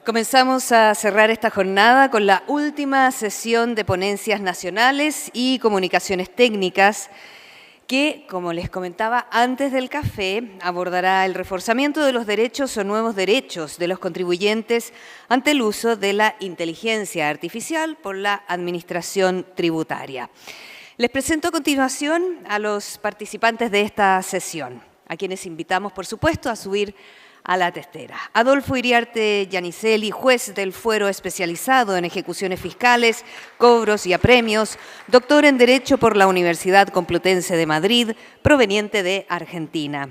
Comenzamos a cerrar esta jornada con la última sesión de ponencias nacionales y comunicaciones técnicas que, como les comentaba antes del café, abordará el reforzamiento de los derechos o nuevos derechos de los contribuyentes ante el uso de la inteligencia artificial por la administración tributaria. Les presento a continuación a los participantes de esta sesión, a quienes invitamos, por supuesto, a subir a la testera. Adolfo Iriarte Giannicelli, juez del Fuero especializado en ejecuciones fiscales, cobros y apremios, doctor en Derecho por la Universidad Complutense de Madrid, proveniente de Argentina.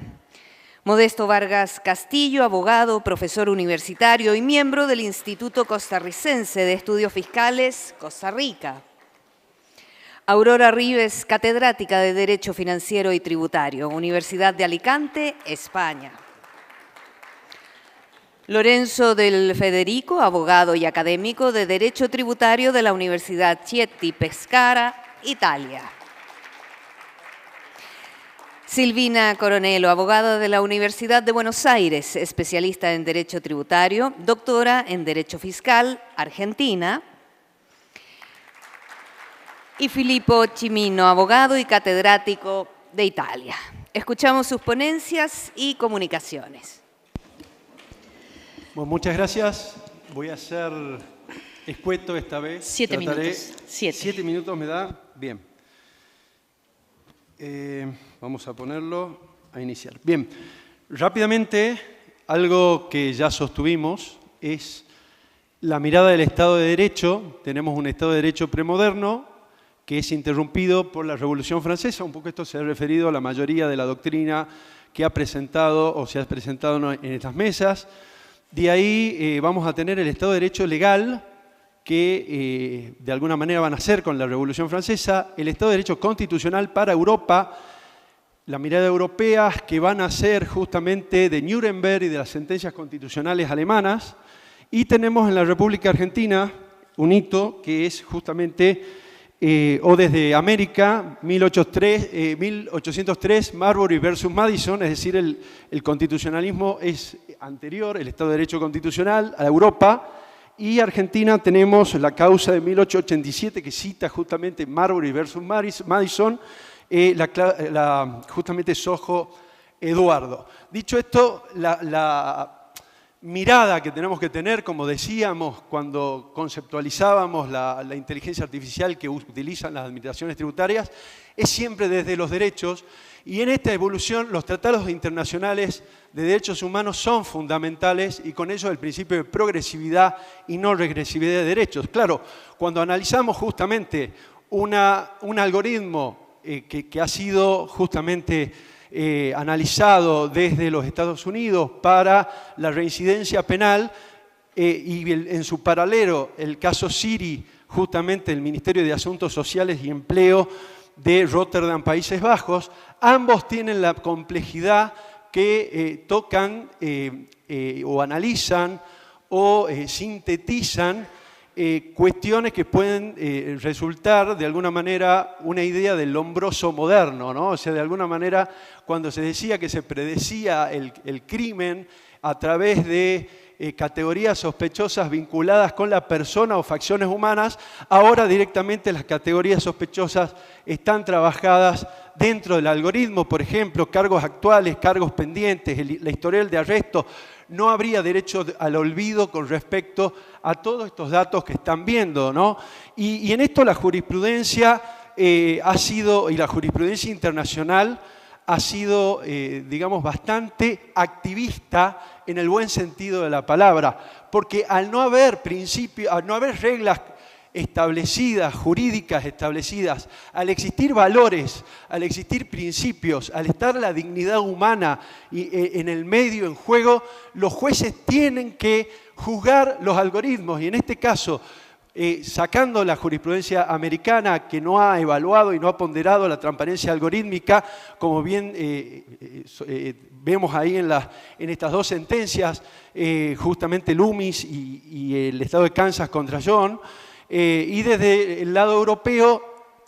Modesto Vargas Castillo, abogado, profesor universitario y miembro del Instituto Costarricense de Estudios Fiscales, Costa Rica. Aurora Rives, catedrática de Derecho Financiero y Tributario, Universidad de Alicante, España. Lorenzo del Federico, abogado y académico de Derecho Tributario de la Universidad Chieti Pescara, Italia. Silvina Coronelo, abogada de la Universidad de Buenos Aires, especialista en Derecho Tributario, doctora en Derecho Fiscal, Argentina. Y Filippo Cimino, abogado y catedrático de Italia. Escuchamos sus ponencias y comunicaciones. Bueno, muchas gracias. Voy a ser escueto esta vez. 7 minutos. 7 minutos me da. Bien. Vamos a ponerlo a iniciar. Bien. Rápidamente, algo que ya sostuvimos es la mirada del Estado de Derecho. Tenemos un Estado de Derecho premoderno que es interrumpido por la Revolución Francesa. Un poco esto se ha referido a la mayoría de la doctrina que ha presentado o se ha presentado en estas mesas. De ahí vamos a tener el Estado de Derecho legal, que de alguna manera van a ser con la Revolución Francesa, el Estado de Derecho constitucional para Europa, la mirada europea, que van a ser justamente de Nuremberg y de las sentencias constitucionales alemanas, y tenemos en la República Argentina un hito que es justamente, o desde América, 1803, Marbury versus Madison, es decir, el constitucionalismo es anterior, el Estado de Derecho constitucional, a Europa, y Argentina tenemos la causa de 1887 que cita justamente Marbury versus Madison, justamente Sojo Eduardo. Dicho esto, la mirada que tenemos que tener, como decíamos, cuando conceptualizábamos la inteligencia artificial que utilizan las administraciones tributarias, es siempre desde los derechos, y en esta evolución los tratados internacionales de derechos humanos son fundamentales, y con ello el principio de progresividad y no regresividad de derechos. Claro, cuando analizamos justamente un algoritmo que ha sido justamente analizado desde los Estados Unidos para la reincidencia penal y en su paralelo el caso Siri, justamente el Ministerio de Asuntos Sociales y Empleo de Rotterdam, Países Bajos, ambos tienen la complejidad que tocan o analizan o sintetizan cuestiones que pueden resultar de alguna manera una idea del hombroso moderno, ¿no? O sea, de alguna manera cuando se decía que se predecía el crimen a través de categorías sospechosas vinculadas con la persona o facciones humanas, ahora directamente las categorías sospechosas están trabajadas dentro del algoritmo, por ejemplo, cargos actuales, cargos pendientes, la historial de arresto. No habría derecho al olvido con respecto a todos estos datos que están viendo, ¿no? Y en esto la jurisprudencia ha sido, y la jurisprudencia internacional ha sido, digamos, bastante activista en el buen sentido de la palabra, porque al no haber principios, al no haber reglas establecidas, jurídicas establecidas, al existir valores, al existir principios, al estar la dignidad humana en el medio, en juego, los jueces tienen que juzgar los algoritmos, y en este caso, sacando la jurisprudencia americana que no ha evaluado y no ha ponderado la transparencia algorítmica, como bien vemos ahí en estas dos sentencias, justamente Loomis y el estado de Kansas contra John, y desde el lado europeo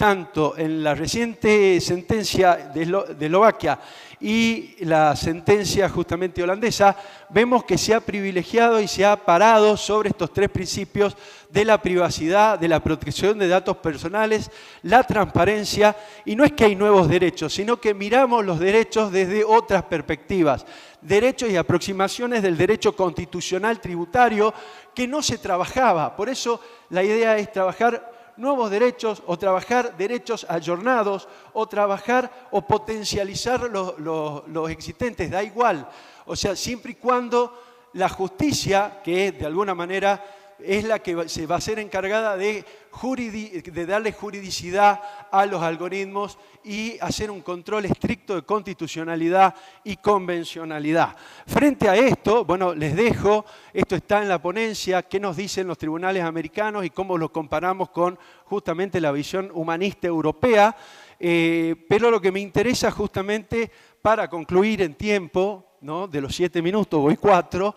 tanto en la reciente sentencia de Eslovaquia y la sentencia justamente holandesa, vemos que se ha privilegiado y se ha parado sobre estos tres principios de la privacidad, de la protección de datos personales, la transparencia, y no es que hay nuevos derechos, sino que miramos los derechos desde otras perspectivas, derechos y aproximaciones del derecho constitucional tributario que no se trabajaba. Por eso la idea es trabajar nuevos derechos o trabajar derechos ayornados o trabajar o potencializar los existentes, da igual. O sea, siempre y cuando la justicia, que de alguna manera es la que se va a ser encargada de darle juridicidad a los algoritmos y hacer un control estricto de constitucionalidad y convencionalidad. Frente a esto, bueno, les dejo, esto está en la ponencia, qué nos dicen los tribunales americanos y cómo lo comparamos con justamente la visión humanista europea, pero lo que me interesa justamente para concluir en tiempo, ¿no? De los 7 minutos, voy 4,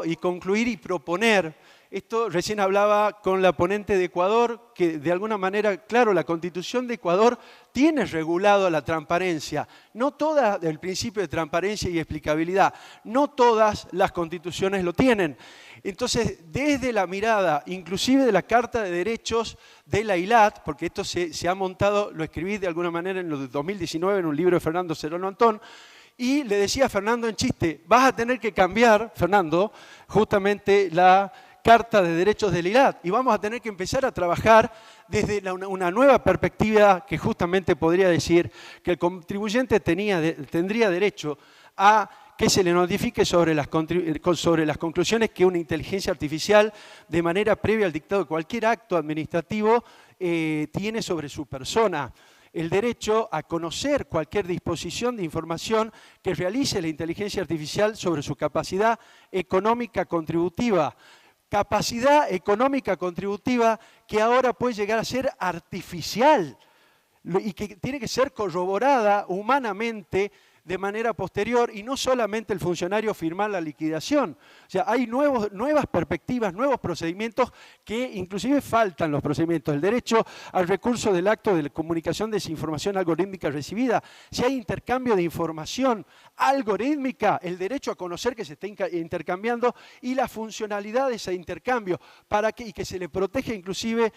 y concluir y proponer. Esto recién hablaba con la ponente de Ecuador, que de alguna manera, claro, la Constitución de Ecuador tiene regulado la transparencia. No todas, el principio de transparencia y explicabilidad, no todas las constituciones lo tienen. Entonces, desde la mirada, inclusive de la Carta de Derechos de la ILAT, porque esto se ha montado, lo escribí de alguna manera en el 2019 en un libro de Fernando Serrano Antón, y le decía a Fernando en chiste, vas a tener que cambiar, Fernando, justamente la Carta de Derechos de la ILAT, y vamos a tener que empezar a trabajar desde una nueva perspectiva que justamente podría decir que el contribuyente tendría derecho a que se le notifique sobre las conclusiones que una inteligencia artificial, de manera previa al dictado de cualquier acto administrativo, tiene sobre su persona. El derecho a conocer cualquier disposición de información que realice la inteligencia artificial sobre su capacidad económica contributiva. Capacidad económica contributiva que ahora puede llegar a ser artificial y que tiene que ser corroborada humanamente de manera posterior y no solamente el funcionario firmar la liquidación. O sea, hay nuevas perspectivas, nuevos procedimientos que inclusive faltan los procedimientos. El derecho al recurso del acto de comunicación de esa información algorítmica recibida. Si hay intercambio de información algorítmica, el derecho a conocer que se está intercambiando y la funcionalidad de ese intercambio y que se le protege inclusive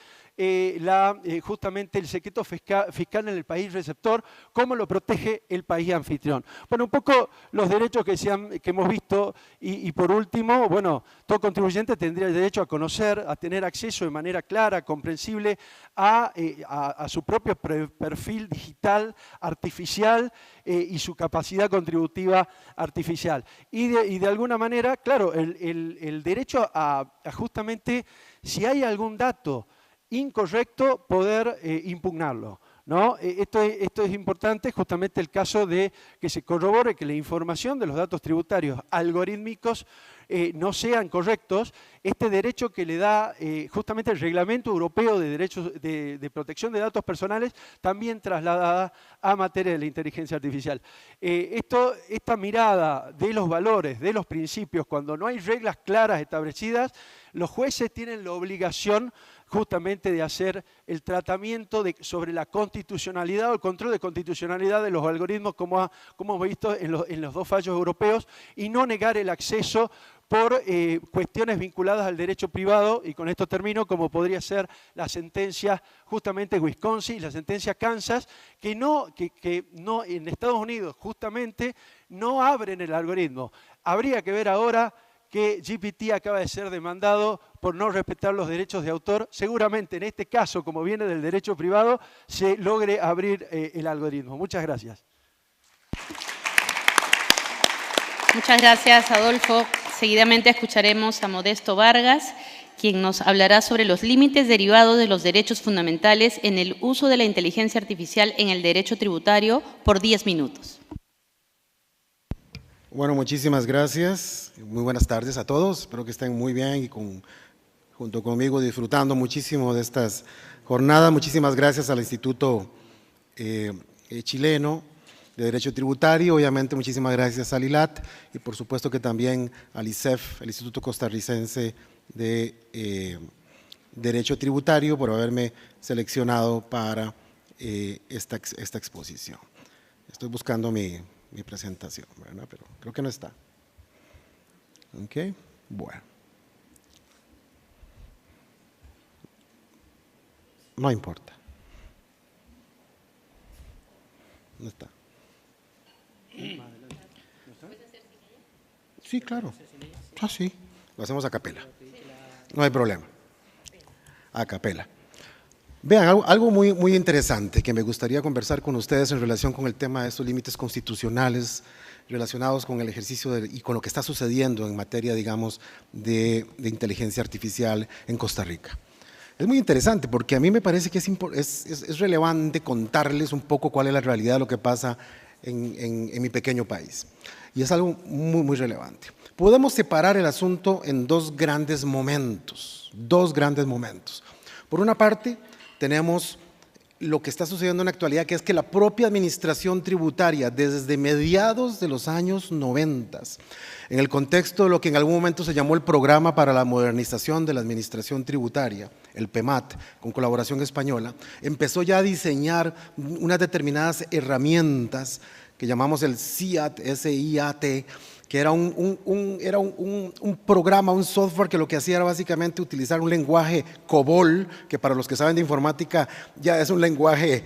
justamente el secreto fiscal en el país receptor, como lo protege el país anfitrión. Bueno, un poco los derechos que hemos visto y por último, bueno, todo contribuyente tendría el derecho a conocer, a tener acceso de manera clara, comprensible a su propio perfil digital, artificial y su capacidad contributiva artificial. Y de alguna manera, claro, el derecho a justamente, si hay algún dato incorrecto, poder impugnarlo, ¿no? Esto es importante, justamente el caso de que se corrobore que la información de los datos tributarios algorítmicos no sean correctos. Este derecho que le da justamente el Reglamento Europeo de Derechos de Protección de Datos Personales, también trasladada a materia de la inteligencia artificial. Esta mirada de los valores, de los principios, cuando no hay reglas claras establecidas, los jueces tienen la obligación justamente de hacer el tratamiento sobre la constitucionalidad o el control de constitucionalidad de los algoritmos, como hemos visto en los 2 fallos europeos, y no negar el acceso por cuestiones vinculadas al derecho privado, y con esto termino, como podría ser la sentencia justamente Wisconsin y la sentencia Kansas, que no en Estados Unidos justamente no abren el algoritmo. Habría que ver ahora que GPT acaba de ser demandado por no respetar los derechos de autor. Seguramente en este caso, como viene del derecho privado, se logre abrir el algoritmo. Muchas gracias. Muchas gracias, Adolfo. Seguidamente escucharemos a Modesto Vargas, quien nos hablará sobre los límites derivados de los derechos fundamentales en el uso de la inteligencia artificial en el derecho tributario por 10 minutos. Bueno, muchísimas gracias. Muy buenas tardes a todos. Espero que estén muy bien y junto conmigo disfrutando muchísimo de estas jornadas. Muchísimas gracias al Instituto Chileno de Derecho Tributario. Obviamente, muchísimas gracias al ILAT y por supuesto que también al ICEF, el Instituto Costarricense de Derecho Tributario, por haberme seleccionado para esta exposición. Estoy buscando mi presentación, ¿verdad? Pero creo que no está. Ok, bueno. No importa. ¿Dónde está? Sí, claro. Ah, sí. Lo hacemos a capela. No hay problema. A capela. Vean, algo muy interesante que me gustaría conversar con ustedes en relación con el tema de estos límites constitucionales relacionados con el ejercicio y con lo que está sucediendo en materia, digamos, de inteligencia artificial en Costa Rica. Es muy interesante porque a mí me parece que es relevante contarles un poco cuál es la realidad de lo que pasa en mi pequeño país. Y es algo muy relevante. Podemos separar el asunto en dos grandes momentos. Por una parte, tenemos lo que está sucediendo en la actualidad, que es que la propia administración tributaria, desde mediados de los años 90, en el contexto de lo que en algún momento se llamó el Programa para la Modernización de la Administración Tributaria, el PEMAT, con colaboración española, empezó ya a diseñar unas determinadas herramientas que llamamos el SIAT, S-I-A-T, que era un programa, un software que lo que hacía era básicamente utilizar un lenguaje COBOL, que para los que saben de informática ya es un lenguaje,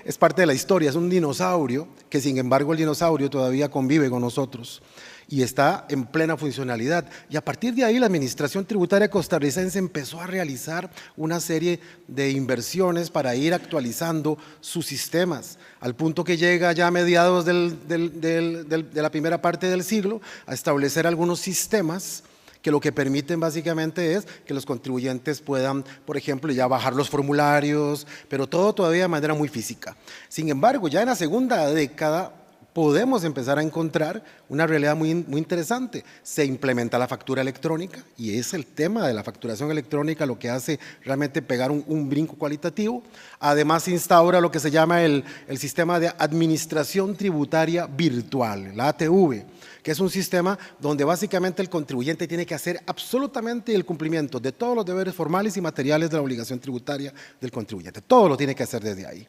es parte de la historia, es un dinosaurio, que sin embargo el dinosaurio todavía convive con nosotros y está en plena funcionalidad. Y a partir de ahí la Administración Tributaria Costarricense empezó a realizar una serie de inversiones para ir actualizando sus sistemas, al punto que llega ya a mediados de la primera parte del siglo a establecer algunos sistemas que lo que permiten básicamente es que los contribuyentes puedan, por ejemplo, ya bajar los formularios, pero todo todavía de manera muy física. Sin embargo, ya en la segunda década podemos empezar a encontrar una realidad muy interesante. Se implementa la factura electrónica y es el tema de la facturación electrónica lo que hace realmente pegar un brinco cualitativo. Además se instaura lo que se llama el sistema de administración tributaria virtual, la ATV, que es un sistema donde básicamente el contribuyente tiene que hacer absolutamente el cumplimiento de todos los deberes formales y materiales de la obligación tributaria del contribuyente. Todo lo tiene que hacer desde ahí.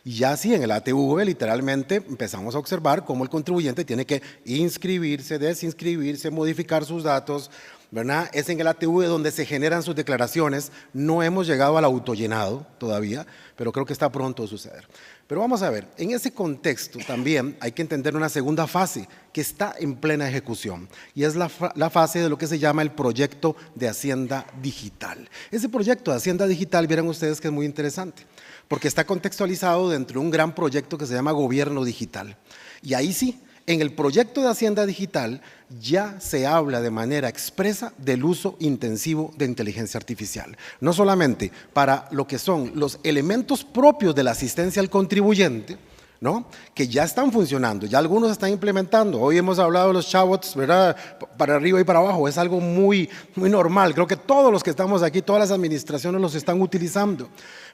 Y ya así en el ATV literalmente empezamos a observar cómo el contribuyente tiene que inscribirse, desinscribirse, modificar sus datos, ¿verdad? Es en el ATV donde se generan sus declaraciones. No hemos llegado al autollenado todavía, pero creo que está pronto a suceder. Pero vamos a ver, en ese contexto también hay que entender una segunda fase que está en plena ejecución y es la fase de lo que se llama el proyecto de Hacienda Digital. Ese proyecto de Hacienda Digital, vieran ustedes que es muy interesante, porque está contextualizado dentro de un gran proyecto que se llama Gobierno Digital. Y ahí sí, en el proyecto de Hacienda Digital ya se habla de manera expresa del uso intensivo de inteligencia artificial. No solamente para lo que son los elementos propios de la asistencia al contribuyente, ¿no?, que ya están funcionando, ya algunos están implementando. Hoy hemos hablado de los chatbots, ¿verdad?, para arriba y para abajo, es algo muy normal. Creo que todos los que estamos aquí, todas las administraciones los están utilizando.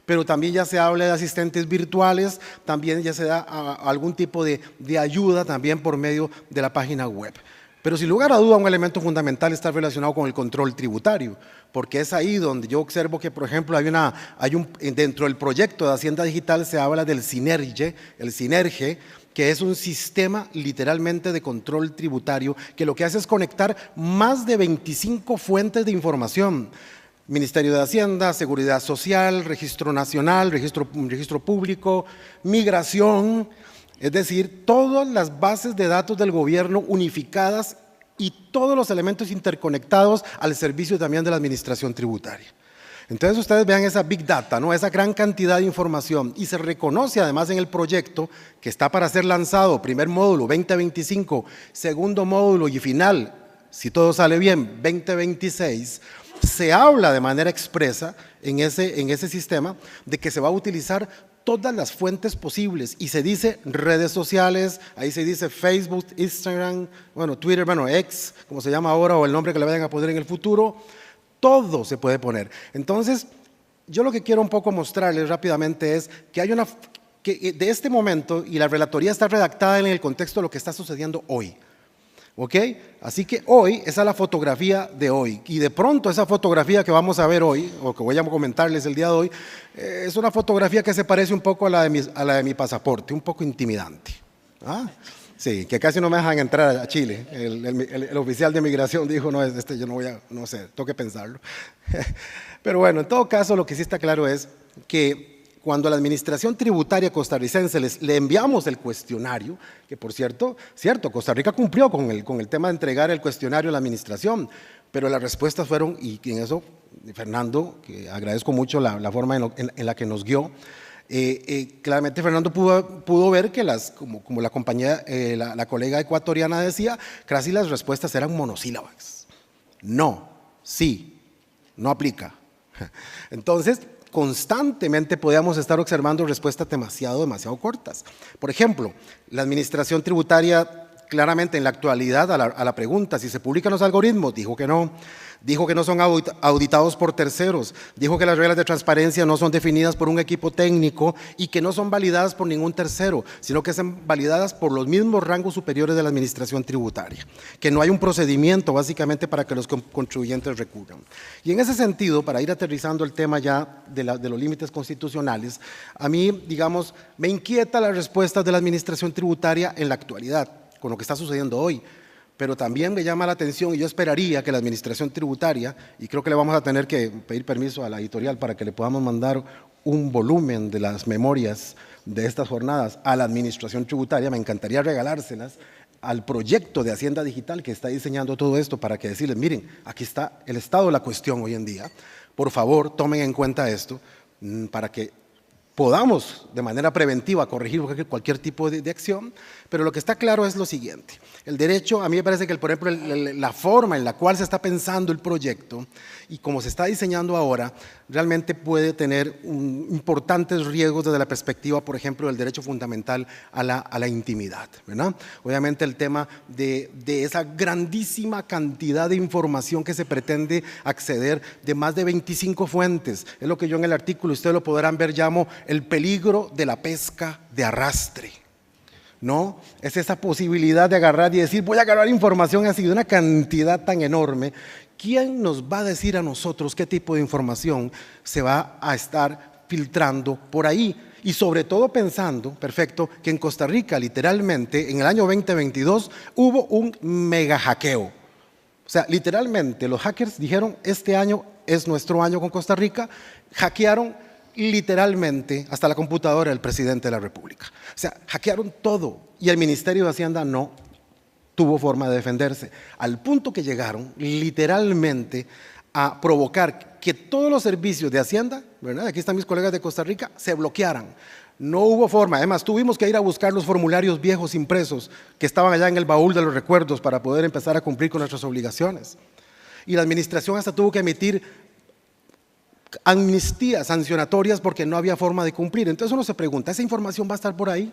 Pero también ya se habla de asistentes virtuales, también ya se da algún tipo de ayuda también por medio de la página web. Pero sin lugar a duda un elemento fundamental está relacionado con el control tributario, porque es ahí donde yo observo que, por ejemplo, dentro del proyecto de Hacienda Digital se habla del Sinerge, el Sinerge, que es un sistema literalmente de control tributario que lo que hace es conectar más de 25 fuentes de información. Ministerio de Hacienda, Seguridad Social, Registro Nacional, Registro Público, Migración, es decir, todas las bases de datos del gobierno unificadas y todos los elementos interconectados al servicio también de la administración tributaria. Entonces ustedes vean esa Big Data, ¿no?, esa gran cantidad de información, y se reconoce además en el proyecto que está para ser lanzado, primer módulo 2025, segundo módulo y final, si todo sale bien, 2026, se habla de manera expresa en ese sistema de que se va a utilizar todas las fuentes posibles y se dice redes sociales, ahí se dice Facebook, Instagram, Twitter, X, como se llama ahora, o el nombre que le vayan a poner en el futuro, todo se puede poner. Entonces, yo lo que quiero un poco mostrarles rápidamente es que hay que de este momento, y la relatoría está redactada en el contexto de lo que está sucediendo hoy. ¿Ok? Así que hoy, esa es la fotografía de hoy. Y de pronto esa fotografía que vamos a ver hoy, o que voy a comentarles el día de hoy, es una fotografía que se parece un poco a la de mi pasaporte, un poco intimidante. ¿Ah? Sí, que casi no me dejan entrar a Chile. El oficial de migración dijo, no, yo no voy a, no sé, tengo que pensarlo. Pero bueno, en todo caso, lo que sí está claro es que cuando a la Administración Tributaria costarricense le enviamos el cuestionario, que por cierto, Costa Rica cumplió con el tema de entregar el cuestionario a la Administración, pero las respuestas fueron, y en eso, Fernando, que agradezco mucho la forma en la que nos guió, claramente Fernando pudo ver que como la compañía, la colega ecuatoriana decía, casi las respuestas eran monosílabas. No, sí, no aplica. Entonces, constantemente podíamos estar observando respuestas demasiado cortas. Por ejemplo, la Administración Tributaria, claramente en la actualidad, a la pregunta si se publican los algoritmos, dijo que no son auditados por terceros, dijo que las reglas de transparencia no son definidas por un equipo técnico y que no son validadas por ningún tercero, sino que son validadas por los mismos rangos superiores de la Administración Tributaria, que no hay un procedimiento básicamente para que los contribuyentes recurran. Y en ese sentido, para ir aterrizando el tema ya de los límites constitucionales, a mí, digamos, me inquieta la respuesta de la Administración Tributaria en la actualidad, con lo que está sucediendo hoy. Pero también me llama la atención y yo esperaría que la Administración Tributaria, y creo que le vamos a tener que pedir permiso a la editorial para que le podamos mandar un volumen de las memorias de estas jornadas a la Administración Tributaria, me encantaría regalárselas al proyecto de Hacienda Digital que está diseñando todo esto para que decirles, miren, aquí está el estado de la cuestión hoy en día, por favor tomen en cuenta esto para que podamos de manera preventiva corregir cualquier tipo de acción, pero lo que está claro es lo siguiente. El derecho, a mí me parece que, por ejemplo, la forma en la cual se está pensando el proyecto y cómo se está diseñando ahora, realmente puede tener importantes riesgos desde la perspectiva, por ejemplo, del derecho fundamental a la intimidad, ¿verdad? Obviamente el tema de esa grandísima cantidad de información que se pretende acceder de más de 25 fuentes, es lo que yo en el artículo, ustedes lo podrán ver, llamo el peligro de la pesca de arrastre. ¿No? Es esa posibilidad de agarrar y decir, voy a agarrar información así de una cantidad tan enorme. ¿Quién nos va a decir a nosotros qué tipo de información se va a estar filtrando por ahí? Y sobre todo pensando, perfecto, que en Costa Rica literalmente en el año 2022 hubo un mega hackeo. O sea, literalmente los hackers dijeron, este año es nuestro año con Costa Rica, hackearon literalmente hasta la computadora del presidente de la República. O sea, hackearon todo y el Ministerio de Hacienda no tuvo forma de defenderse, al punto que llegaron literalmente a provocar que todos los servicios de Hacienda, ¿verdad? Aquí están mis colegas de Costa Rica, se bloquearan. No hubo forma, además tuvimos que ir a buscar los formularios viejos impresos que estaban allá en el baúl de los recuerdos para poder empezar a cumplir con nuestras obligaciones. Y la administración hasta tuvo que emitir amnistías sancionatorias porque no había forma de cumplir. Entonces uno se pregunta, ¿esa información va a estar por ahí?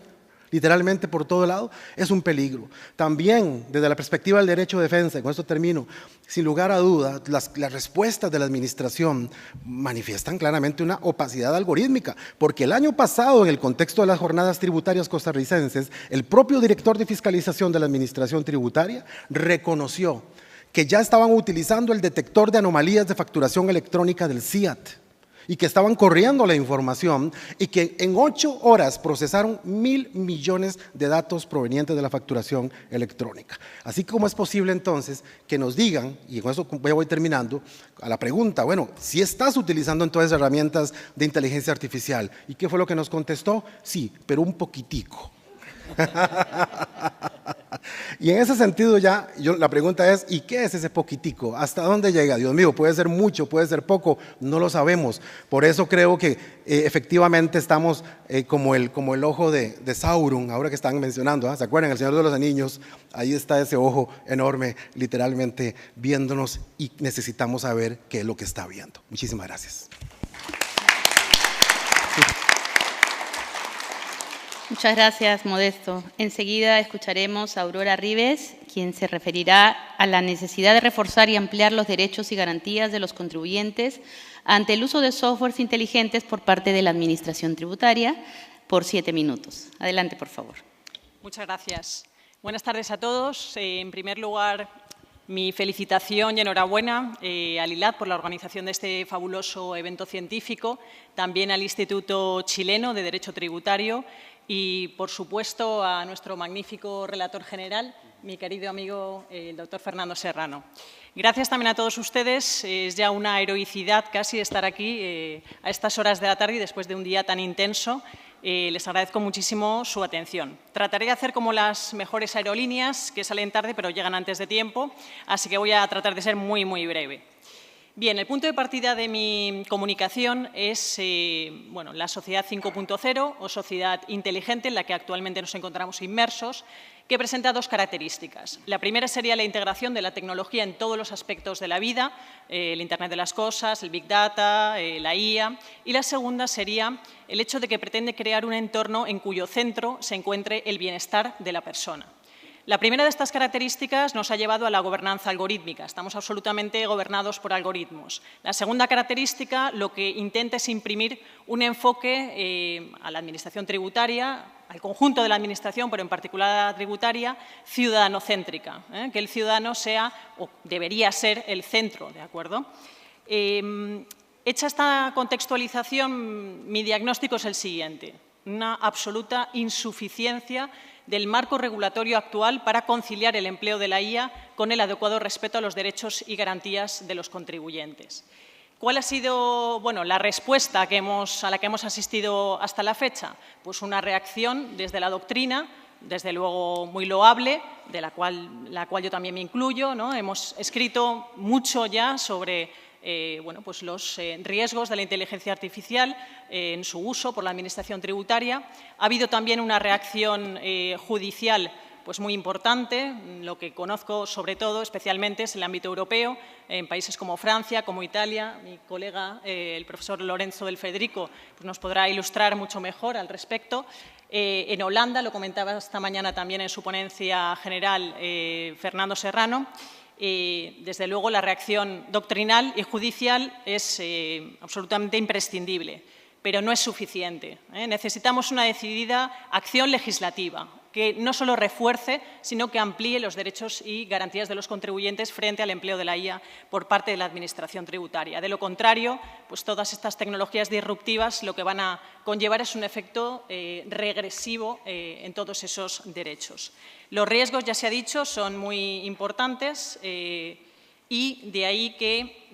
Literalmente por todo lado, es un peligro. También desde la perspectiva del derecho de defensa, y con esto termino, sin lugar a duda, las respuestas de la administración manifiestan claramente una opacidad algorítmica, porque el año pasado, en el contexto de las jornadas tributarias costarricenses, el propio director de fiscalización de la administración tributaria reconoció que ya estaban utilizando el detector de anomalías de facturación electrónica del CIAT y que estaban corriendo la información y que en 8 horas procesaron 1.000 millones de datos provenientes de la facturación electrónica. Así como es posible entonces que nos digan, y con eso voy terminando, a la pregunta, bueno, si estás utilizando entonces herramientas de inteligencia artificial, ¿y qué fue lo que nos contestó? Sí, pero un poquitico. Y en ese sentido ya, la pregunta es, ¿y qué es ese poquitico? ¿Hasta dónde llega? Dios mío, puede ser mucho, puede ser poco, no lo sabemos. Por eso creo que efectivamente estamos como el ojo de Sauron, ahora que están mencionando, ¿eh? ¿Se acuerdan? El Señor de los Anillos, ahí está ese ojo enorme, literalmente viéndonos y necesitamos saber qué es lo que está viendo. Muchísimas gracias. Muchas gracias, Modesto. Enseguida escucharemos a Aurora Ribes, quien se referirá a la necesidad de reforzar y ampliar los derechos y garantías de los contribuyentes ante el uso de softwares inteligentes por parte de la Administración Tributaria por 7 minutos. Adelante, por favor. Muchas gracias. Buenas tardes a todos. En primer lugar, mi felicitación y enhorabuena al ILAD por la organización de este fabuloso evento científico, también al Instituto Chileno de Derecho Tributario y, por supuesto, a nuestro magnífico relator general, mi querido amigo, el doctor Fernando Serrano. Gracias también a todos ustedes. Es ya una heroicidad casi estar aquí a estas horas de la tarde y después de un día tan intenso. Les agradezco muchísimo su atención. Trataré de hacer como las mejores aerolíneas, que salen tarde pero llegan antes de tiempo, así que voy a tratar de ser muy, muy breve. Bien, el punto de partida de mi comunicación es la sociedad 5.0 o sociedad inteligente en la que actualmente nos encontramos inmersos, que presenta dos características. La primera sería la integración de la tecnología en todos los aspectos de la vida, el Internet de las cosas, el Big Data, la IA, y la segunda sería el hecho de que pretende crear un entorno en cuyo centro se encuentre el bienestar de la persona. La primera de estas características nos ha llevado a la gobernanza algorítmica. Estamos absolutamente gobernados por algoritmos. La segunda característica lo que intenta es imprimir un enfoque a la administración tributaria, al conjunto de la administración, pero en particular a la tributaria, ciudadanocéntrica, que el ciudadano sea o debería ser el centro, ¿de acuerdo? Hecha esta contextualización, mi diagnóstico es el siguiente: una absoluta insuficiencia del marco regulatorio actual para conciliar el empleo de la IA con el adecuado respeto a los derechos y garantías de los contribuyentes. ¿Cuál ha sido la respuesta a la que hemos asistido hasta la fecha? Pues una reacción desde la doctrina, desde luego muy loable, de la cual yo también me incluyo, ¿no? Hemos escrito mucho ya sobre los riesgos de la inteligencia artificial en su uso por la Administración tributaria. Ha habido también una reacción judicial pues muy importante. Lo que conozco sobre todo, especialmente, es el ámbito europeo, en países como Francia, como Italia. Mi colega, el profesor Lorenzo del Federico, pues nos podrá ilustrar mucho mejor al respecto. En Holanda, lo comentaba esta mañana también en su ponencia general Fernando Serrano. Desde luego, la reacción doctrinal y judicial es absolutamente imprescindible, pero no es suficiente. Necesitamos una decidida acción legislativa que no solo refuerce, sino que amplíe los derechos y garantías de los contribuyentes frente al empleo de la IA por parte de la Administración tributaria. De lo contrario, pues todas estas tecnologías disruptivas lo que van a conllevar es un efecto regresivo en todos esos derechos. Los riesgos, ya se ha dicho, son muy importantes y de ahí que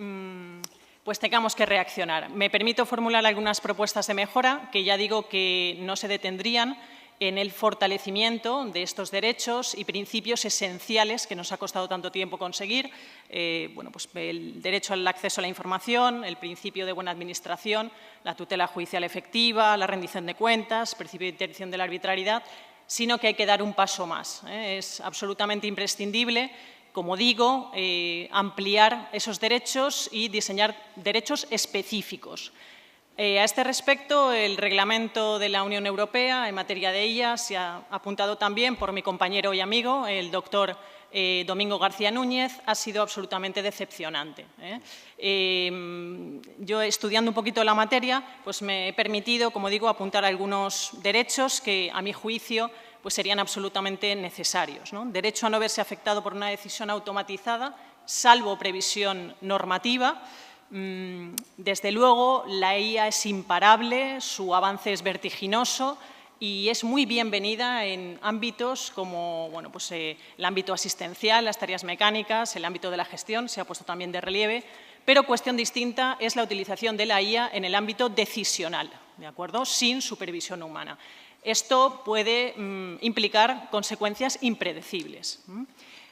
pues tengamos que reaccionar. Me permito formular algunas propuestas de mejora que ya digo que no se detendrían en el fortalecimiento de estos derechos y principios esenciales que nos ha costado tanto tiempo conseguir. Pues el derecho al acceso a la información, el principio de buena administración, la tutela judicial efectiva, la rendición de cuentas, el principio de interdicción de la arbitrariedad, sino que hay que dar un paso más. Es absolutamente imprescindible, como digo, ampliar esos derechos y diseñar derechos específicos. A este respecto, el reglamento de la Unión Europea en materia de IA se ha apuntado también por mi compañero y amigo, el doctor Domingo García Núñez, ha sido absolutamente decepcionante. Yo, estudiando un poquito la materia, pues me he permitido, como digo, apuntar algunos derechos que, a mi juicio, pues serían absolutamente necesarios, ¿no? Derecho a no verse afectado por una decisión automatizada, salvo previsión normativa. Desde luego, la IA es imparable, su avance es vertiginoso y es muy bienvenida en ámbitos como el ámbito asistencial, las tareas mecánicas, el ámbito de la gestión, se ha puesto también de relieve, pero cuestión distinta es la utilización de la IA en el ámbito decisional, ¿de acuerdo?, sin supervisión humana. Esto puede implicar consecuencias impredecibles.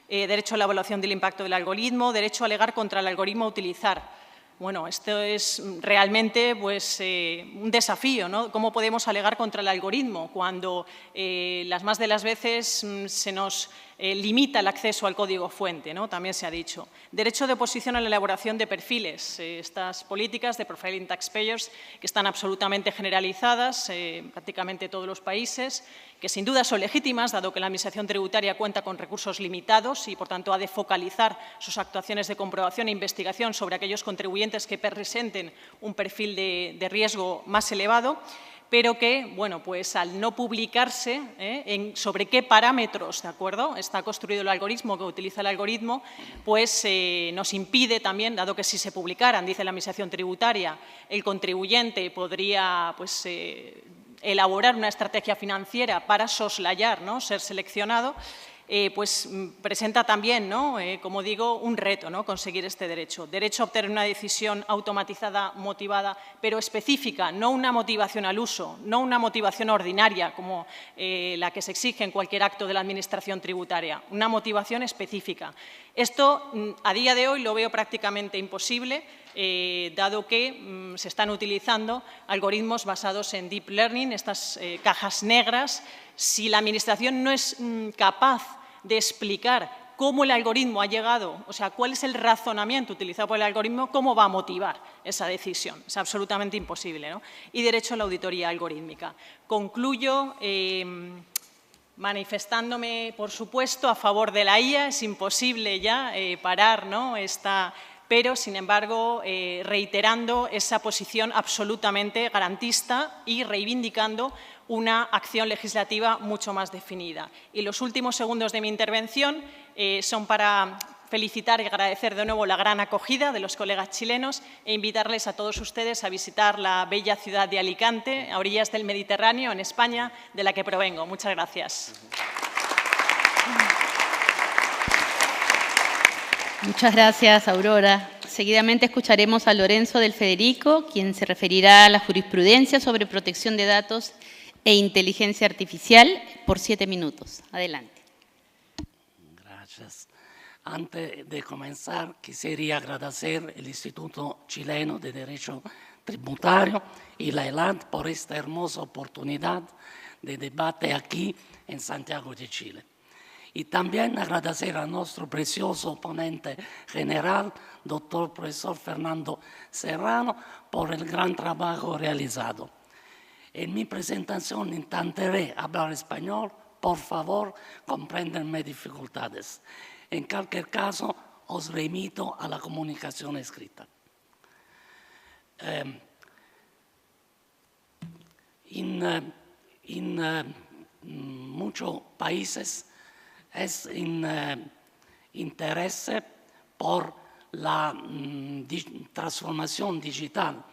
Derecho a la evaluación del impacto del algoritmo, derecho a alegar contra el algoritmo a utilizar. Bueno, esto es realmente un desafío, ¿no? ¿Cómo podemos alegar contra el algoritmo cuando las más de las veces se nos limita el acceso al código fuente, ¿no? También se ha dicho. Derecho de oposición a la elaboración de perfiles. Estas políticas de profiling taxpayers que están absolutamente generalizadas en prácticamente todos los países, que sin duda son legítimas, dado que la Administración tributaria cuenta con recursos limitados y, por tanto, ha de focalizar sus actuaciones de comprobación e investigación sobre aquellos contribuyentes que presenten un perfil de riesgo más elevado, pero que, bueno, pues al no publicarse sobre qué parámetros, ¿de acuerdo?, está construido el algoritmo, que utiliza el algoritmo, pues nos impide también, dado que si se publicaran, dice la Administración Tributaria, el contribuyente podría, pues, elaborar una estrategia financiera para soslayar, ¿no?, ser seleccionado, pues presenta también, ¿no?, como digo, un reto, ¿no?, conseguir este derecho. Derecho a obtener una decisión automatizada, motivada, pero específica, no una motivación al uso, no una motivación ordinaria como la que se exige en cualquier acto de la Administración tributaria, una motivación específica. Esto, a día de hoy, lo veo prácticamente imposible, dado que se están utilizando algoritmos basados en deep learning, estas cajas negras. Si la Administración no es capaz de explicar cómo el algoritmo ha llegado, o sea, cuál es el razonamiento utilizado por el algoritmo, cómo va a motivar esa decisión. Es absolutamente imposible, ¿no? Y derecho a la auditoría algorítmica. Concluyo manifestándome, por supuesto, a favor de la IA. Es imposible ya parar, ¿no?, pero, sin embargo, reiterando esa posición absolutamente garantista y reivindicando una acción legislativa mucho más definida. Y los últimos segundos de mi intervención son para felicitar y agradecer de nuevo la gran acogida de los colegas chilenos e invitarles a todos ustedes a visitar la bella ciudad de Alicante, a orillas del Mediterráneo, en España, de la que provengo. Muchas gracias. Muchas gracias, Aurora. Seguidamente escucharemos a Lorenzo del Federico, quien se referirá a la jurisprudencia sobre protección de datos e inteligencia artificial por 7 minutos. Adelante. Gracias. Antes de comenzar, quisiera agradecer al Instituto Chileno de Derecho Tributario y la ELAD por esta hermosa oportunidad de debate aquí en Santiago de Chile. Y también agradecer a nuestro precioso ponente general, doctor profesor Fernando Serrano, por el gran trabajo realizado. En mi presentación intentaré hablar español. Por favor, comprendan mis dificultades. En cualquier caso, os remito a la comunicación escrita. En muchos países es interés por la transformación digital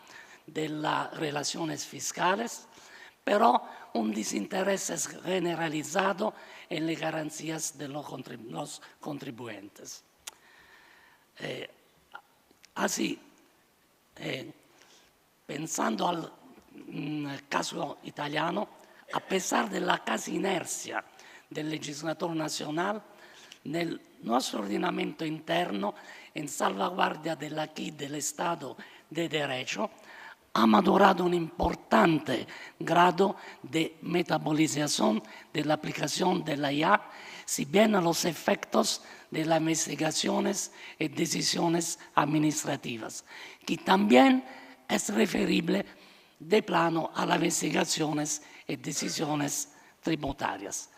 de las relaciones fiscales, pero un desinterés generalizado en las garantías de los contribuyentes. Así, pensando al caso italiano, a pesar de la casi inercia del legislador nacional, nel nuestro ordinamento interno, en salvaguardia del acquis del Estado de Derecho, ha madurado un importante grado de metabolización de la aplicación de la IA, si bien a los efectos de las investigaciones y decisiones administrativas, que también es referible de plano a las investigaciones y decisiones tributarias.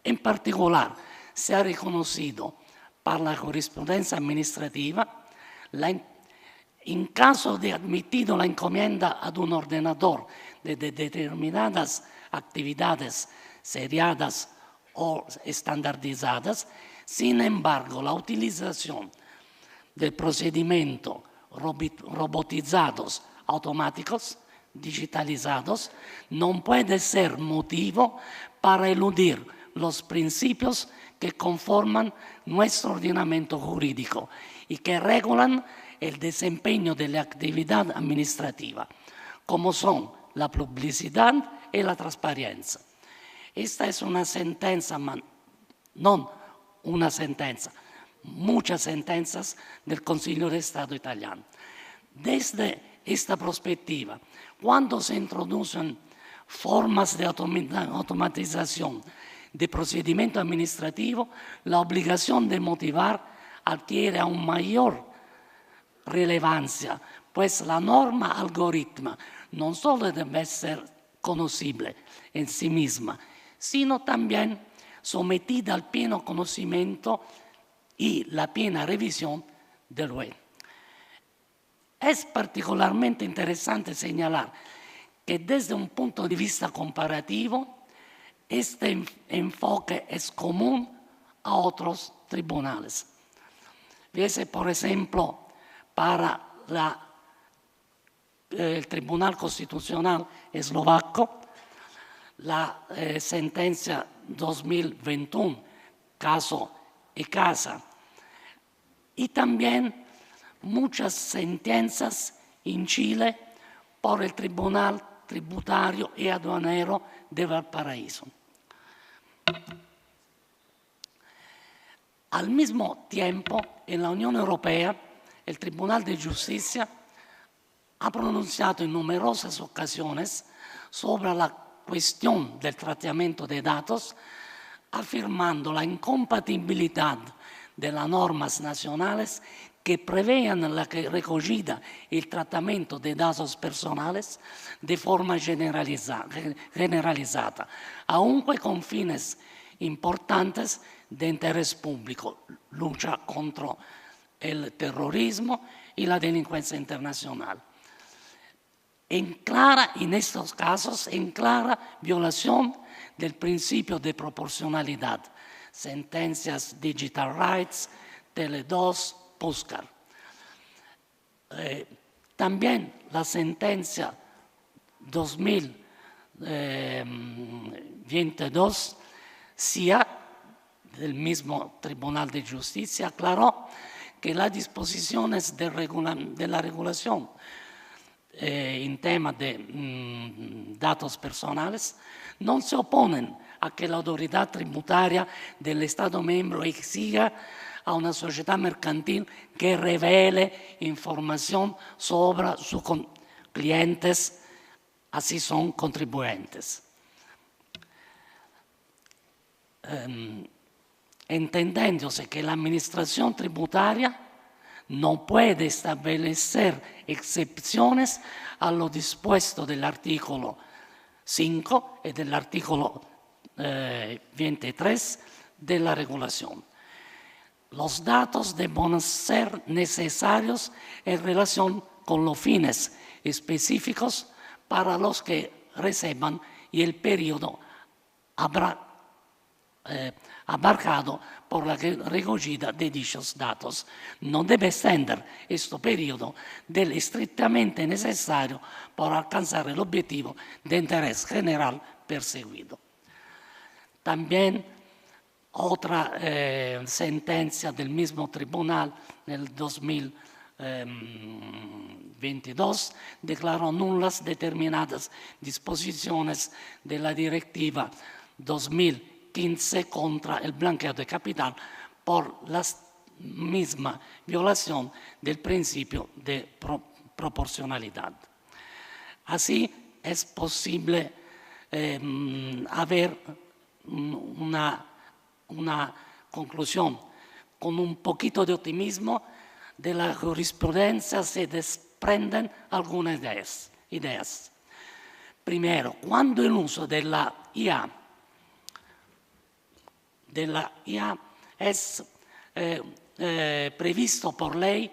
En particular, se ha reconocido por la jurisprudencia administrativa, en caso de admitido la encomienda a un ordenador de determinadas actividades seriadas o estandarizadas, sin embargo, la utilización del procedimiento robotizados automáticos, digitalizados, no puede ser motivo para eludir los principios que conforman nuestro ordenamiento jurídico y que regulan el desempeño de la actividad administrativa, como son la publicidad y la transparencia. Esta es una sentencia, no una sentencia, muchas sentencias del Consiglio de Estado italiano. Desde esta perspectiva, cuando se introducen formas de automatización de procedimiento administrativo, la obligación de motivar adquiere aún mayor relevancia, pues la norma algoritma no solo debe ser conocible en sí misma, sino también sometida al pleno conocimiento y la plena revisión del UE. Es particularmente interesante señalar que desde un punto de vista comparativo, este enfoque es común a otros tribunales. Fíjese, por ejemplo, para el Tribunal Constitucional eslovaco, la sentencia 2021, caso ECASA, y también muchas sentencias en Chile por el Tribunal Tributario y Aduanero de Valparaíso. Al mismo tiempo, en la Unión Europea, el Tribunal de Justicia ha pronunciado en numerosas ocasiones sobre la cuestión del tratamiento de datos, afirmando la incompatibilidad de las normas nacionales que prevean la recogida y el tratamiento de datos personales de forma generalizada, aunque con fines importantes de interés público, lucha contra el terrorismo y la delincuencia internacional. En estos casos, en clara violación del principio de proporcionalidad. Sentencias Digital Rights, Tele2, Puskar. También la sentencia 2022, SIA, del mismo Tribunal de Justicia, aclaró que las disposiciones de la regulación en tema de datos personales no se oponen a que la autoridad tributaria del Estado miembro exija a una sociedad mercantil que revele información sobre sus clientes, así son contribuyentes. Entendiéndose que la administración tributaria no puede establecer excepciones a lo dispuesto del artículo 5 y del artículo 23 de la regulación. Los datos deben ser necesarios en relación con los fines específicos para los que reciban y el periodo abarcado por la recogida de dichos datos. No debe extender este periodo del estrictamente necesario para alcanzar el objetivo de interés general perseguido. También otra sentencia del mismo tribunal en el 2022 declaró nulas determinadas disposiciones de la Directiva 2015 contra el blanqueo de capital por la misma violación del principio de proporcionalidad. Así es posible haber una conclusión. Con un poquito de optimismo de la jurisprudencia se desprenden algunas ideas. Primero, cuando el uso de la IA es previsto por ley,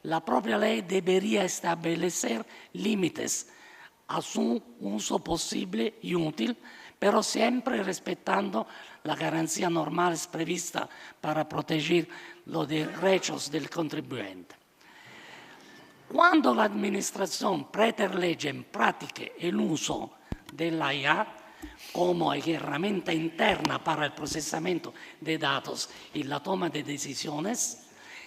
la propia ley debería establecer límites a su uso posible y útil, pero siempre respetando las garantías normales previstas para proteger los derechos del contribuyente. Cuando la administración preterlegge en práctica el uso de la IA como herramienta interna para el procesamiento de datos y la toma de decisiones,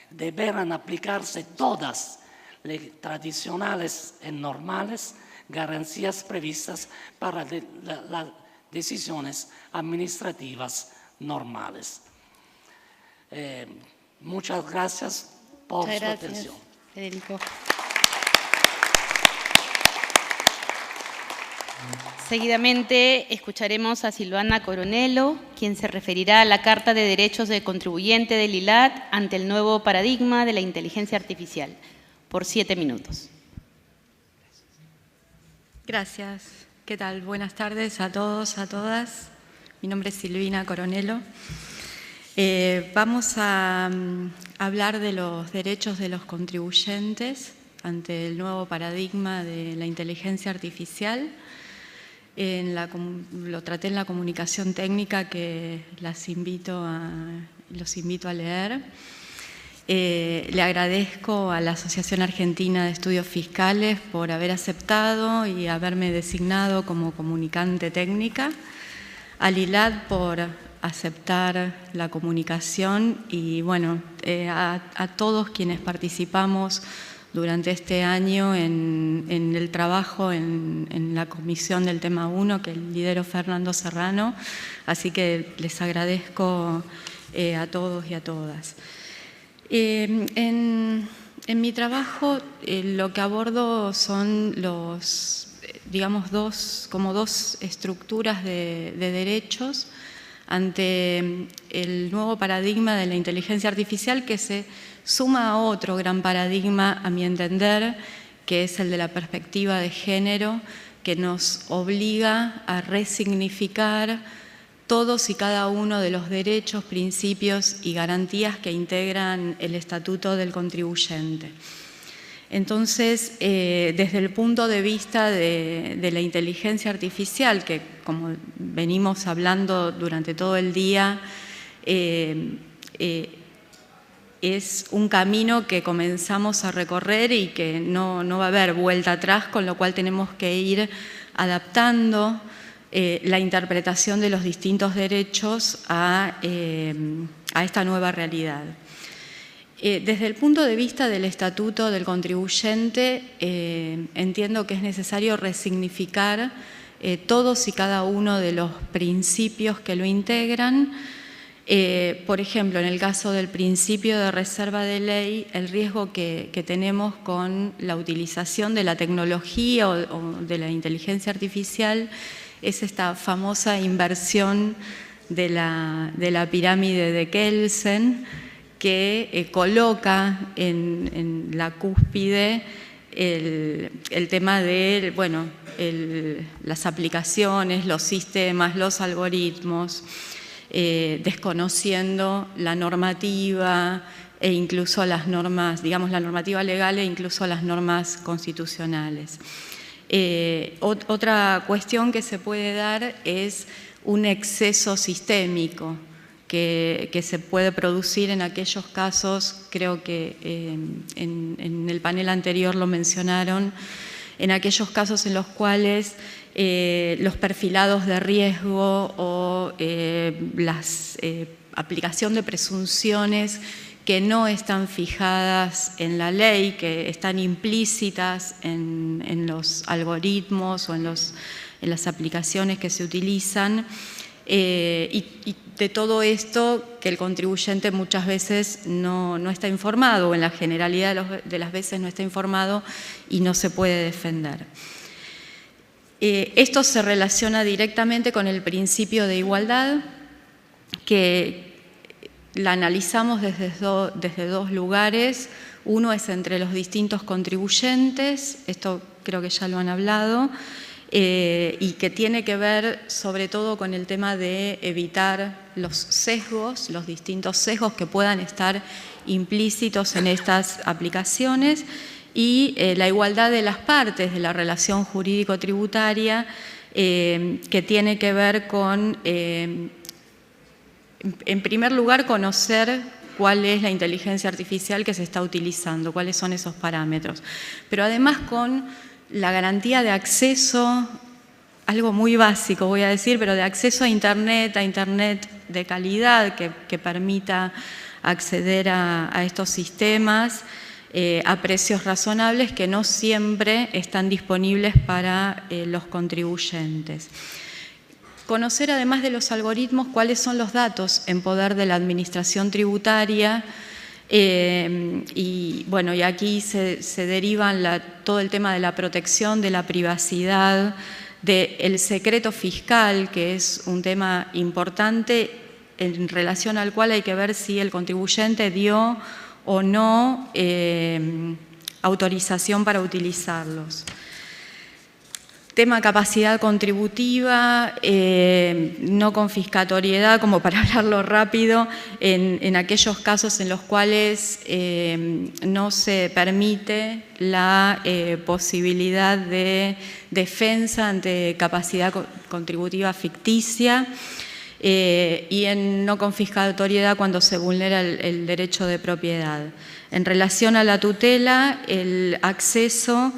deberán aplicarse todas las tradicionales y normales garantías previstas para las decisiones administrativas normales. Muchas gracias por su atención. Federico. Seguidamente escucharemos a Silvana Coronelo, quien se referirá a la Carta de Derechos del Contribuyente del ILAT ante el nuevo paradigma de la inteligencia artificial, por 7 minutos. Gracias. ¿Qué tal? Buenas tardes a todos, a todas. Mi nombre es Silvina Coronelo. Vamos a hablar de los derechos de los contribuyentes ante el nuevo paradigma de la inteligencia artificial. Lo traté en la comunicación técnica que los invito a leer. Le agradezco a la Asociación Argentina de Estudios Fiscales por haber aceptado y haberme designado como comunicante técnica, a Lilat por aceptar la comunicación y bueno, a todos quienes participamos durante este año en el trabajo en la comisión del tema 1 que lidero Fernando Serrano, así que les agradezco a todos y a todas. En mi trabajo lo que abordo son digamos, dos estructuras de derechos ante el nuevo paradigma de la inteligencia artificial que se suma a otro gran paradigma, a mi entender, que es el de la perspectiva de género, que nos obliga a resignificar todos y cada uno de los derechos, principios y garantías que integran el Estatuto del Contribuyente. Entonces, desde el punto de vista de la inteligencia artificial, que como venimos hablando durante todo el día, es un camino que comenzamos a recorrer y que no va a haber vuelta atrás, con lo cual tenemos que ir adaptando la interpretación de los distintos derechos a esta nueva realidad. Desde el punto de vista del Estatuto del Contribuyente, entiendo que es necesario resignificar todos y cada uno de los principios que lo integran. Por ejemplo, en el caso del principio de reserva de ley, el riesgo que tenemos con la utilización de la tecnología o de la inteligencia artificial es esta famosa inversión de la pirámide de Kelsen, que coloca en la cúspide el tema de las aplicaciones, los sistemas, los algoritmos, desconociendo la normativa e incluso las normas, digamos la normativa legal e incluso las normas constitucionales. Otra cuestión que se puede dar es un exceso sistémico que se puede producir en aquellos casos, creo que en el panel anterior lo mencionaron, en aquellos casos en los cuales los perfilados de riesgo o la aplicación de presunciones que no están fijadas en la ley, que están implícitas en los algoritmos o en las aplicaciones que se utilizan, y de todo esto que el contribuyente muchas veces no está informado, o en la generalidad de las veces no está informado y no se puede defender. Esto se relaciona directamente con el principio de igualdad, que la analizamos desde dos lugares. Uno es entre los distintos contribuyentes, esto creo que ya lo han hablado, y que tiene que ver sobre todo con el tema de evitar los sesgos, los distintos sesgos que puedan estar implícitos en estas aplicaciones, y la igualdad de las partes de la relación jurídico-tributaria, que tiene que ver con, en primer lugar, conocer cuál es la inteligencia artificial que se está utilizando, cuáles son esos parámetros, pero además con la garantía de acceso, algo muy básico voy a decir, pero de acceso a Internet de calidad que permita acceder a estos sistemas a precios razonables que no siempre están disponibles para los contribuyentes. Conocer además de los algoritmos cuáles son los datos en poder de la administración tributaria, y aquí se derivan todo el tema de la protección de la privacidad, del secreto fiscal, que es un tema importante en relación al cual hay que ver si el contribuyente dio o no autorización para utilizarlos. Tema capacidad contributiva, no confiscatoriedad, como para hablarlo rápido, en aquellos casos en los cuales no se permite la posibilidad de defensa ante capacidad contributiva ficticia, y en no confiscatoriedad cuando se vulnera el derecho de propiedad. En relación a la tutela, el acceso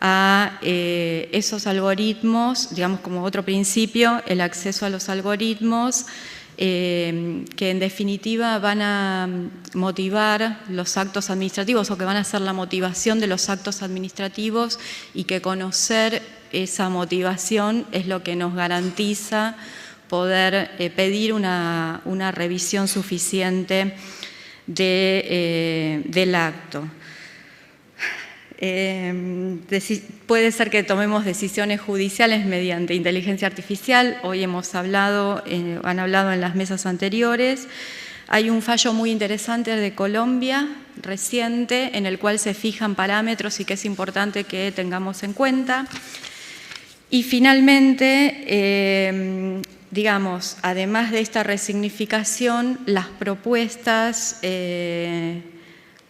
a esos algoritmos, digamos como otro principio, el acceso a los algoritmos que en definitiva van a motivar los actos administrativos o que van a ser la motivación de los actos administrativos, y que conocer esa motivación es lo que nos garantiza poder pedir una revisión suficiente del acto. Puede ser que tomemos decisiones judiciales mediante inteligencia artificial. Hoy hemos hablado, han hablado en las mesas anteriores. Hay un fallo muy interesante de Colombia, reciente, en el cual se fijan parámetros y que es importante que tengamos en cuenta. Y finalmente, digamos, además de esta resignificación, las propuestas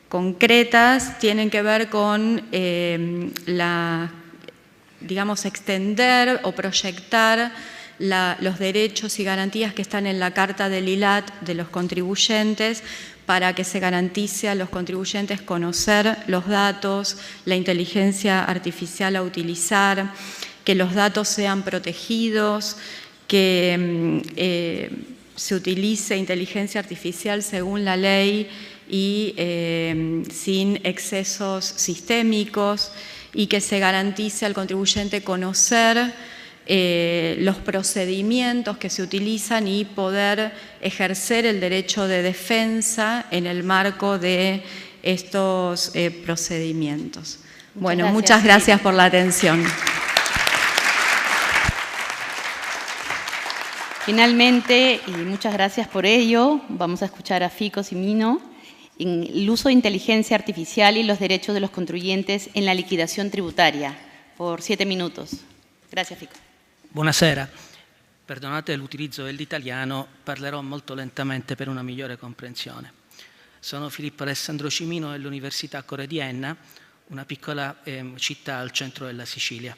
concretas tienen que ver con digamos, extender o proyectar los derechos y garantías que están en la Carta del ILAT de los contribuyentes, para que se garantice a los contribuyentes conocer los datos, la inteligencia artificial a utilizar, que los datos sean protegidos, que se utilice inteligencia artificial según la ley y sin excesos sistémicos, y que se garantice al contribuyente conocer los procedimientos que se utilizan y poder ejercer el derecho de defensa en el marco de estos procedimientos. Bueno, muchas gracias por la atención. Finalmente, y muchas gracias por ello, vamos a escuchar a Fico Cimino en el uso de inteligencia artificial y los derechos de los contribuyentes en la liquidazione tributaria, por 7 minutos. Grazie Fico. Buonasera, perdonate l'utilizzo dell'italiano, parlerò molto lentamente per una migliore comprensione. Sono Filippo Alessandro Cimino dell'Università Core di Enna, una piccola città al centro della Sicilia.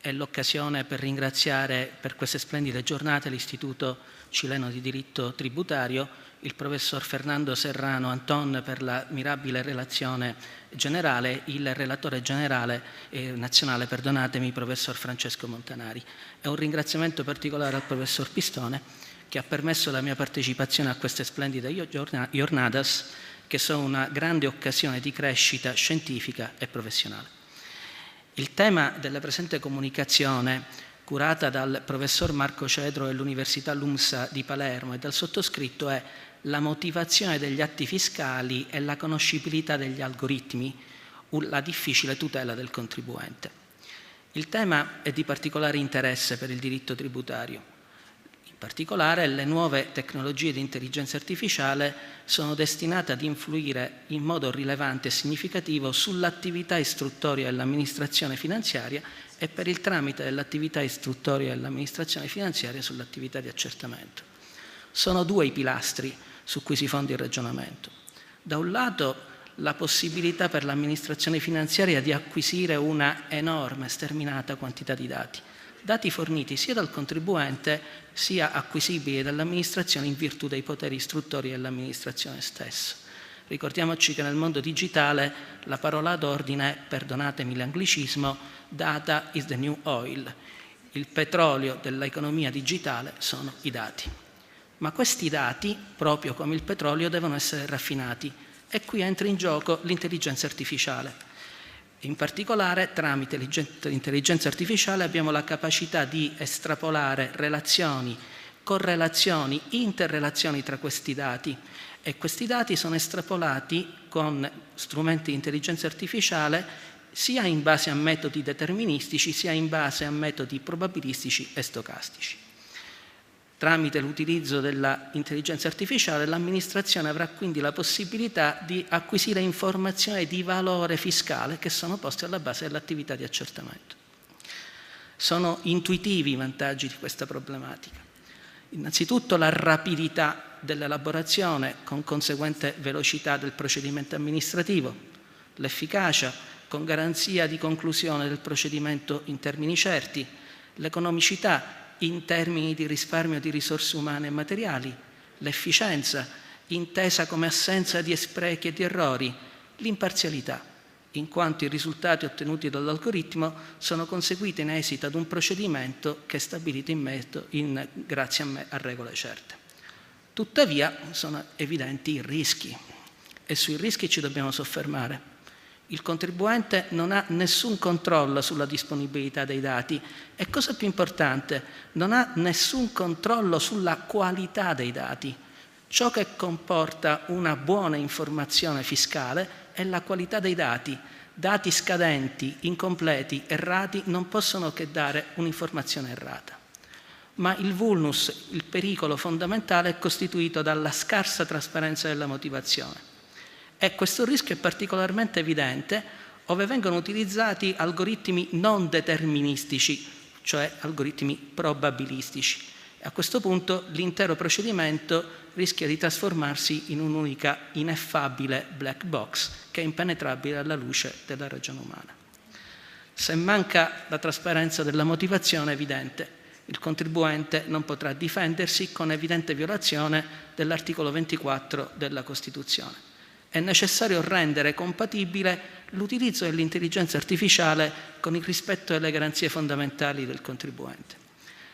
È l'occasione per ringraziare per queste splendide giornate l'Istituto Cileno di Diritto Tributario, il professor Fernando Serrano Anton per la mirabile relazione generale, il relatore generale nazionale, perdonatemi, professor Francesco Montanari. E un ringraziamento particolare al professor Pistone, che ha permesso la mia partecipazione a queste splendide jornadas, che sono una grande occasione di crescita scientifica e professionale. Il tema della presente comunicazione, curata dal professor Marco Cedro dell'Università LUMSA di Palermo e dal sottoscritto, è la motivazione degli atti fiscali e la conoscibilità degli algoritmi, la difficile tutela del contribuente. Il tema è di particolare interesse per il diritto tributario. In particolare, le nuove tecnologie di intelligenza artificiale sono destinate ad influire in modo rilevante e significativo sull'attività istruttoria dell'amministrazione finanziaria e per il tramite dell'attività istruttoria dell'amministrazione finanziaria sull'attività di accertamento. Sono 2 i pilastri su cui si fonda il ragionamento. Da un lato, la possibilità per l'amministrazione finanziaria di acquisire una enorme, sterminata quantità di dati forniti sia dal contribuente sia acquisibili dall'amministrazione in virtù dei poteri istruttori dell'amministrazione stessa. Ricordiamoci che nel mondo digitale la parola d'ordine è, perdonatemi l'anglicismo, data is the new oil. Il petrolio dell'economia digitale sono i dati. Ma questi dati, proprio come il petrolio, devono essere raffinati, e qui entra in gioco l'intelligenza artificiale. In particolare, tramite l'intelligenza artificiale abbiamo la capacità di estrapolare relazioni, correlazioni, interrelazioni tra questi dati, e questi dati sono estrapolati con strumenti di intelligenza artificiale sia in base a metodi deterministici sia in base a metodi probabilistici e stocastici. Tramite l'utilizzo dell'intelligenza artificiale l'amministrazione avrà quindi la possibilità di acquisire informazioni di valore fiscale che sono poste alla base dell'attività di accertamento. Sono intuitivi i vantaggi di questa problematica. Innanzitutto la rapidità dell'elaborazione con conseguente velocità del procedimento amministrativo, l'efficacia con garanzia di conclusione del procedimento in termini certi, l'economicità in termini di risparmio di risorse umane e materiali, l'efficienza intesa come assenza di sprechi e di errori, l'imparzialità, in quanto i risultati ottenuti dall'algoritmo sono conseguiti in esito ad un procedimento che è stabilito grazie a regole certe. Tuttavia sono evidenti i rischi e sui rischi ci dobbiamo soffermare. Il contribuente non ha nessun controllo sulla disponibilità dei dati e, cosa più importante, non ha nessun controllo sulla qualità dei dati. Ciò che comporta una buona informazione fiscale è la qualità dei dati. Dati scadenti, incompleti, errati non possono che dare un'informazione errata. Ma il vulnus, il pericolo fondamentale, è costituito dalla scarsa trasparenza della motivazione. E questo rischio è particolarmente evidente ove vengono utilizzati algoritmi non deterministici, cioè algoritmi probabilistici. A questo punto l'intero procedimento rischia di trasformarsi in un'unica ineffabile black box che è impenetrabile alla luce della ragione umana. Se manca la trasparenza della motivazione è evidente. Il contribuente non potrà difendersi con evidente violazione dell'articolo 24 della Costituzione. È necessario rendere compatibile l'utilizzo dell'intelligenza artificiale con il rispetto delle garanzie fondamentali del contribuente.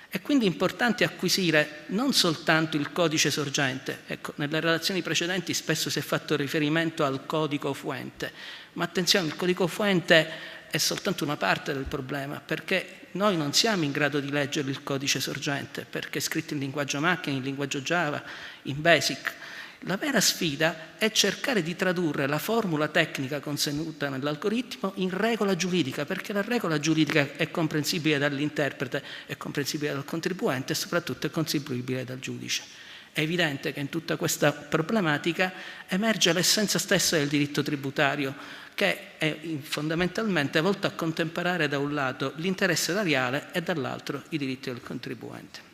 È quindi importante acquisire non soltanto il codice sorgente, ecco, nelle relazioni precedenti spesso si è fatto riferimento al codice fuente, ma attenzione, il codice fuente è soltanto una parte del problema, perché noi non siamo in grado di leggere il codice sorgente, perché è scritto in linguaggio macchina, in linguaggio Java, in BASIC. La vera sfida è cercare di tradurre la formula tecnica contenuta nell'algoritmo in regola giuridica, perché la regola giuridica è comprensibile dall'interprete, è comprensibile dal contribuente e soprattutto è comprensibile dal giudice. È evidente che in tutta questa problematica emerge l'essenza stessa del diritto tributario, che è fondamentalmente volto a contemperare da un lato l'interesse erariale e dall'altro i diritti del contribuente.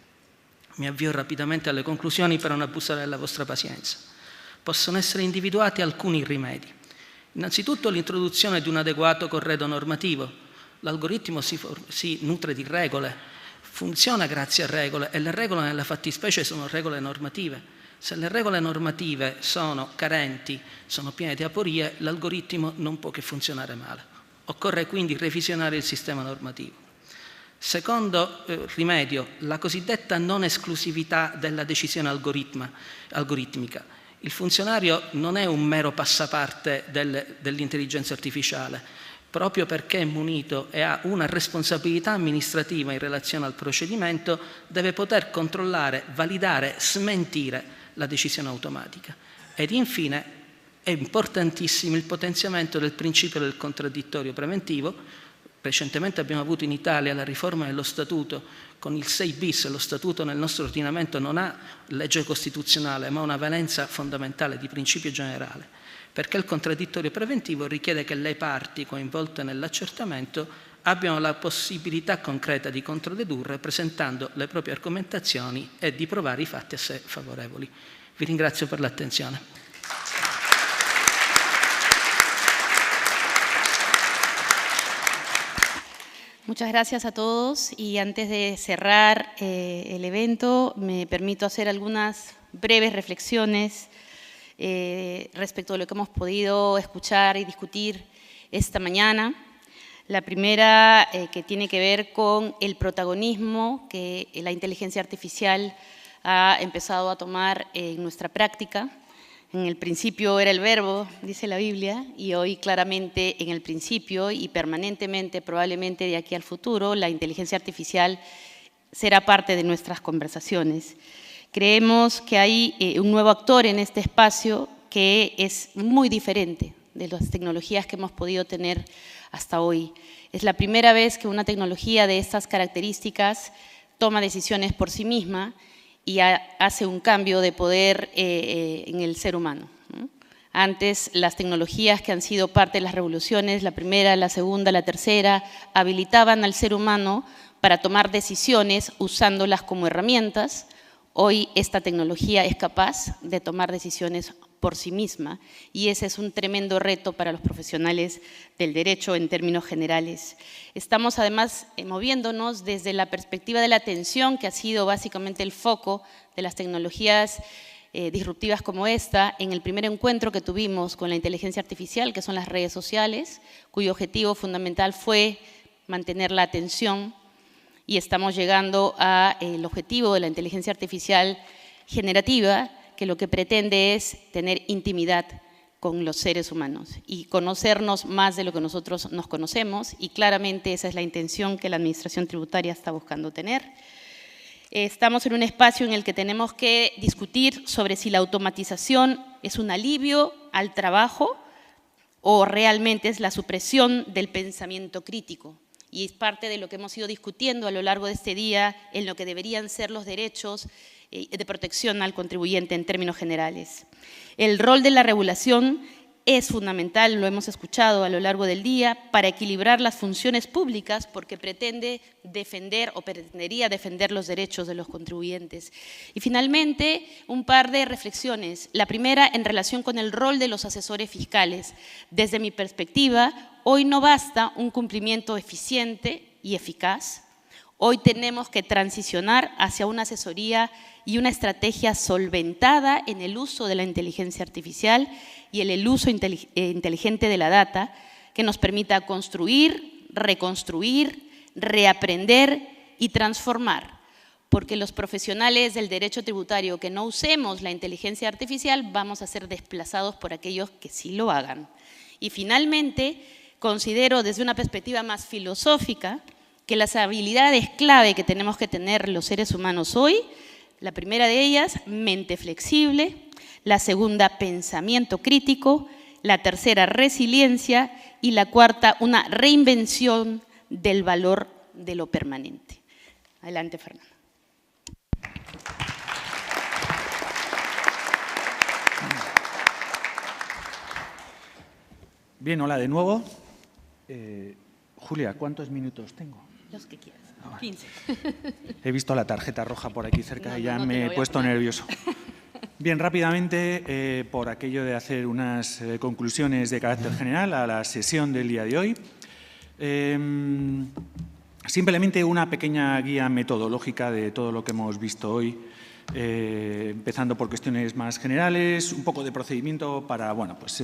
Mi avvio rapidamente alle conclusioni per non abusare della vostra pazienza. Possono essere individuati alcuni rimedi. Innanzitutto l'introduzione di un adeguato corredo normativo. L'algoritmo si nutre di regole, funziona grazie a regole e le regole nella fattispecie sono regole normative. Se le regole normative sono carenti, sono piene di aporie, l'algoritmo non può che funzionare male. Occorre quindi revisionare il sistema normativo. Secondo rimedio, la cosiddetta non esclusività della decisione algoritmica. Il funzionario non è un mero passaparte dell'intelligenza artificiale, proprio perché è munito e ha una responsabilità amministrativa in relazione al procedimento, deve poter controllare, validare, smentire la decisione automatica. Ed infine è importantissimo il potenziamento del principio del contraddittorio preventivo. Recentemente abbiamo avuto in Italia la riforma dello Statuto con il 6 bis, lo Statuto nel nostro ordinamento non ha legge costituzionale ma una valenza fondamentale di principio generale, perché il contraddittorio preventivo richiede che le parti coinvolte nell'accertamento abbiano la possibilità concreta di controdedurre presentando le proprie argomentazioni e di provare i fatti a sé favorevoli. Vi ringrazio per l'attenzione. Muchas gracias a todos y antes de cerrar el evento me permito hacer algunas breves reflexiones respecto a lo que hemos podido escuchar y discutir esta mañana. La primera que tiene que ver con el protagonismo que la inteligencia artificial ha empezado a tomar en nuestra práctica. En el principio era el verbo, dice la Biblia, y hoy claramente en el principio y permanentemente, probablemente de aquí al futuro, la inteligencia artificial será parte de nuestras conversaciones. Creemos que hay un nuevo actor en este espacio que es muy diferente de las tecnologías que hemos podido tener hasta hoy. Es la primera vez que una tecnología de estas características toma decisiones por sí misma y hace un cambio de poder en el ser humano, ¿no? Antes, las tecnologías que han sido parte de las revoluciones, la primera, la segunda, la tercera, habilitaban al ser humano para tomar decisiones usándolas como herramientas. Hoy esta tecnología es capaz de tomar decisiones por sí misma y ese es un tremendo reto para los profesionales del derecho en términos generales. Estamos además moviéndonos desde la perspectiva de la atención, que ha sido básicamente el foco de las tecnologías disruptivas como esta, en el primer encuentro que tuvimos con la inteligencia artificial, que son las redes sociales, cuyo objetivo fundamental fue mantener la atención, y estamos llegando al objetivo de la inteligencia artificial generativa, que lo que pretende es tener intimidad con los seres humanos y conocernos más de lo que nosotros nos conocemos, y claramente esa es la intención que la Administración Tributaria está buscando tener. Estamos en un espacio en el que tenemos que discutir sobre si la automatización es un alivio al trabajo o realmente es la supresión del pensamiento crítico. Y es parte de lo que hemos ido discutiendo a lo largo de este día en lo que deberían ser los derechos de protección al contribuyente en términos generales. El rol de la regulación es fundamental, lo hemos escuchado a lo largo del día, para equilibrar las funciones públicas porque pretende defender o pretendería defender los derechos de los contribuyentes. Y finalmente, un par de reflexiones. La primera, en relación con el rol de los asesores fiscales. Desde mi perspectiva, hoy no basta un cumplimiento eficiente y eficaz. Hoy tenemos que transicionar hacia una asesoría y una estrategia solventada en el uso de la inteligencia artificial y en el uso inteligente de la data, que nos permita construir, reconstruir, reaprender y transformar. Porque los profesionales del derecho tributario que no usemos la inteligencia artificial vamos a ser desplazados por aquellos que sí lo hagan. Y finalmente, considero desde una perspectiva más filosófica que las habilidades clave que tenemos que tener los seres humanos hoy, la primera de ellas, mente flexible; la segunda, pensamiento crítico; la tercera, resiliencia; y la cuarta, una reinvención del valor de lo permanente. Adelante, Fernando. Bien, hola de nuevo. Julia, ¿cuántos minutos tengo? Los que quieras. 15. He visto la tarjeta roja por aquí cerca y ya me he puesto nervioso. Bien, rápidamente, por aquello de hacer unas conclusiones de carácter general a la sesión del día de hoy. Simplemente una pequeña guía metodológica de todo lo que hemos visto hoy, empezando por cuestiones más generales, un poco de procedimiento para, bueno, pues,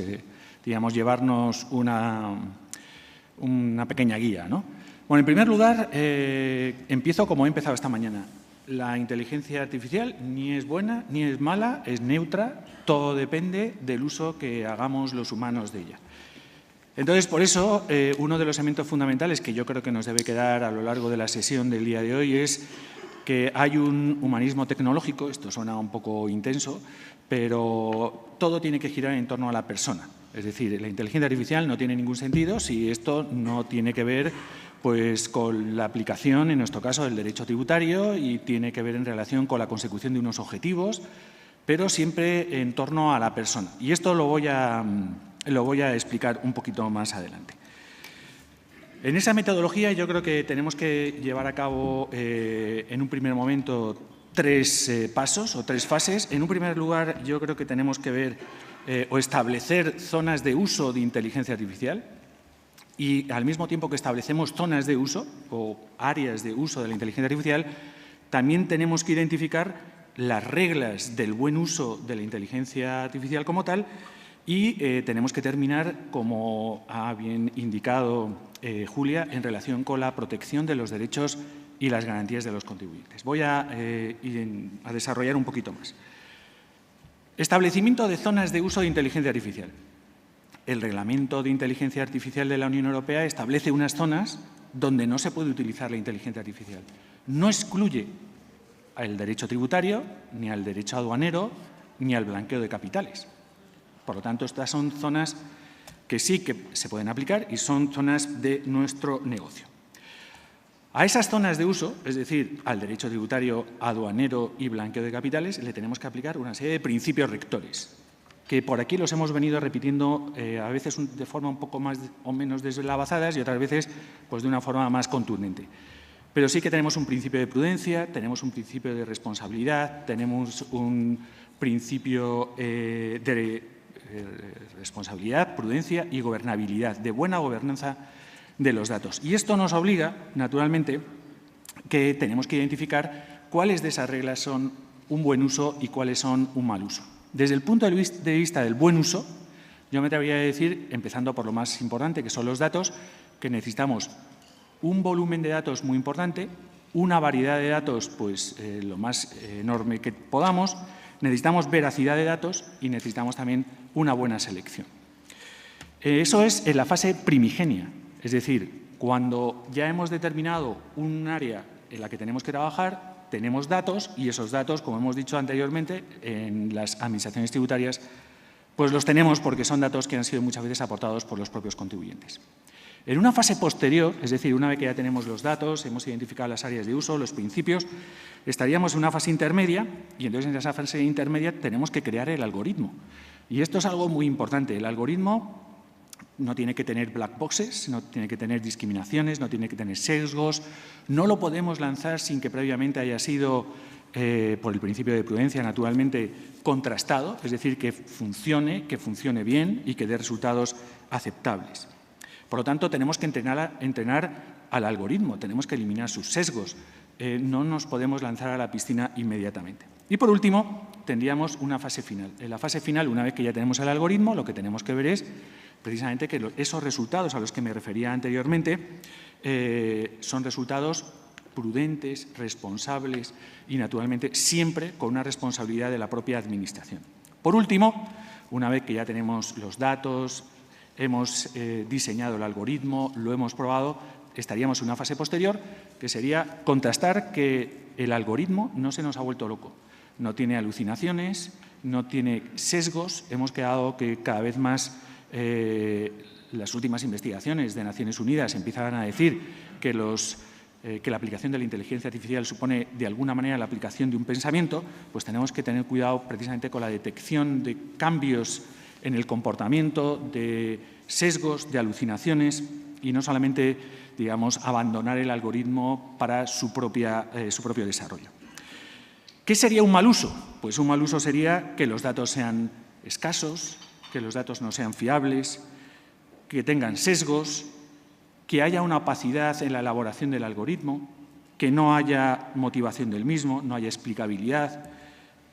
digamos, llevarnos una pequeña guía, ¿no? Bueno, en primer lugar, empiezo como he empezado esta mañana. La inteligencia artificial ni es buena ni es mala, es neutra, todo depende del uso que hagamos los humanos de ella. Entonces, por eso, uno de los elementos fundamentales que yo creo que nos debe quedar a lo largo de la sesión del día de hoy es que hay un humanismo tecnológico. Esto suena un poco intenso, pero todo tiene que girar en torno a la persona. Es decir, la inteligencia artificial no tiene ningún sentido si esto no tiene que ver, pues, con la aplicación, en nuestro caso, del derecho tributario, y tiene que ver en relación con la consecución de unos objetivos, pero siempre en torno a la persona. Y esto lo voy a explicar un poquito más adelante. En esa metodología yo creo que tenemos que llevar a cabo en un primer momento tres pasos o tres fases. En un primer lugar, yo creo que tenemos que ver o establecer zonas de uso de inteligencia artificial, y al mismo tiempo que establecemos zonas de uso o áreas de uso de la inteligencia artificial, también tenemos que identificar las reglas del buen uso de la inteligencia artificial como tal, y tenemos que terminar, como ha bien indicado Julia, en relación con la protección de los derechos y las garantías de los contribuyentes. Voy a desarrollar un poquito más. Establecimiento de zonas de uso de inteligencia artificial. El Reglamento de Inteligencia Artificial de la Unión Europea establece unas zonas donde no se puede utilizar la inteligencia artificial. No excluye al derecho tributario, ni al derecho aduanero, ni al blanqueo de capitales. Por lo tanto, estas son zonas que sí que se pueden aplicar y son zonas de nuestro negocio. A esas zonas de uso, es decir, al derecho tributario, aduanero y blanqueo de capitales, le tenemos que aplicar una serie de principios rectores. que por aquí los hemos venido repitiendo a veces de forma un poco más o menos deslavazadas y otras veces pues, de una forma más contundente. Pero sí que tenemos un principio de prudencia, tenemos un principio de responsabilidad, tenemos un principio de responsabilidad, prudencia y gobernabilidad, de buena gobernanza de los datos. Y esto nos obliga, naturalmente, que tenemos que identificar cuáles de esas reglas son un buen uso y cuáles son un mal uso. Desde el punto de vista del buen uso, yo me atrevería a decir, empezando por lo más importante, que son los datos, que necesitamos un volumen de datos muy importante, una variedad de datos pues, lo más enorme que podamos, necesitamos veracidad de datos y necesitamos también una buena selección. Eso es en la fase primigenia, es decir, cuando ya hemos determinado un área en la que tenemos que trabajar, tenemos datos y esos datos, como hemos dicho anteriormente, en las administraciones tributarias, pues los tenemos porque son datos que han sido muchas veces aportados por los propios contribuyentes. En una fase posterior, es decir, una vez que ya tenemos los datos, hemos identificado las áreas de uso, los principios, estaríamos en una fase intermedia y entonces en esa fase intermedia tenemos que crear el algoritmo. Y esto es algo muy importante. El algoritmo no tiene que tener black boxes, no tiene que tener discriminaciones, no tiene que tener sesgos, no lo podemos lanzar sin que previamente haya sido, por el principio de prudencia, naturalmente, contrastado, es decir, que funcione bien y que dé resultados aceptables. Por lo tanto, tenemos que entrenar al algoritmo, tenemos que eliminar sus sesgos, no nos podemos lanzar a la piscina inmediatamente. Y por último, tendríamos una fase final. En la fase final, una vez que ya tenemos el algoritmo, lo que tenemos que ver es precisamente que esos resultados a los que me refería anteriormente son resultados prudentes, responsables y, naturalmente, siempre con una responsabilidad de la propia Administración. Por último, una vez que ya tenemos los datos, hemos diseñado el algoritmo, lo hemos probado, estaríamos en una fase posterior que sería contrastar que el algoritmo no se nos ha vuelto loco, no tiene alucinaciones, no tiene sesgos. Hemos quedado que cada vez más las últimas investigaciones de Naciones Unidas empiezan a decir que la aplicación de la inteligencia artificial supone de alguna manera la aplicación de un pensamiento, pues tenemos que tener cuidado precisamente con la detección de cambios en el comportamiento, de sesgos, de alucinaciones y no solamente, digamos, abandonar el algoritmo para su propio desarrollo. ¿Qué sería un mal uso? Pues un mal uso sería que los datos sean escasos, que los datos no sean fiables, que tengan sesgos, que haya una opacidad en la elaboración del algoritmo, que no haya motivación del mismo, no haya explicabilidad,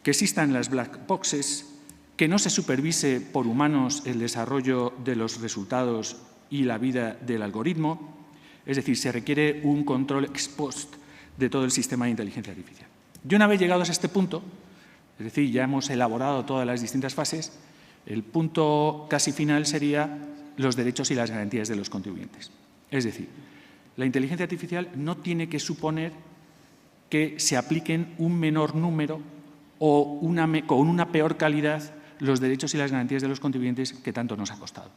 que existan las black boxes, que no se supervise por humanos el desarrollo de los resultados y la vida del algoritmo. Es decir, se requiere un control ex post de todo el sistema de inteligencia artificial. Y una vez llegados a este punto, es decir, ya hemos elaborado todas las distintas fases, el punto casi final sería los derechos y las garantías de los contribuyentes. Es decir, la inteligencia artificial no tiene que suponer que se apliquen un menor número o con una peor calidad los derechos y las garantías de los contribuyentes que tanto nos ha costado.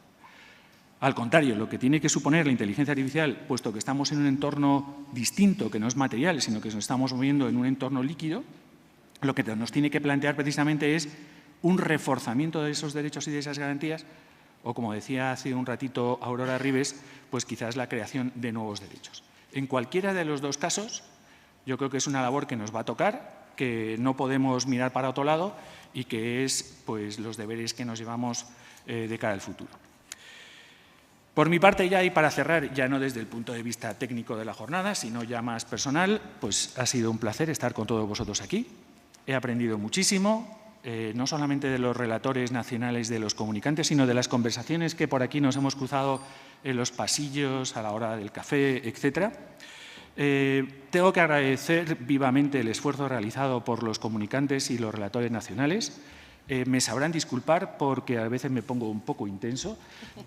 Al contrario, lo que tiene que suponer la inteligencia artificial, puesto que estamos en un entorno distinto, que no es material, sino que nos estamos moviendo en un entorno líquido, lo que nos tiene que plantear precisamente es un reforzamiento de esos derechos y de esas garantías, o como decía hace un ratito Aurora Ribes, pues quizás la creación de nuevos derechos. En cualquiera de los dos casos, yo creo que es una labor que nos va a tocar, que no podemos mirar para otro lado y que es pues, los deberes que nos llevamos de cara al futuro. Por mi parte ya, y para cerrar, ya no desde el punto de vista técnico de la jornada, sino ya más personal, pues ha sido un placer estar con todos vosotros aquí. He aprendido muchísimo, no solamente de los relatores nacionales de los comunicantes, sino de las conversaciones que por aquí nos hemos cruzado en los pasillos, a la hora del café, etcétera. Tengo que agradecer vivamente el esfuerzo realizado por los comunicantes y los relatores nacionales. Me sabrán disculpar porque a veces me pongo un poco intenso,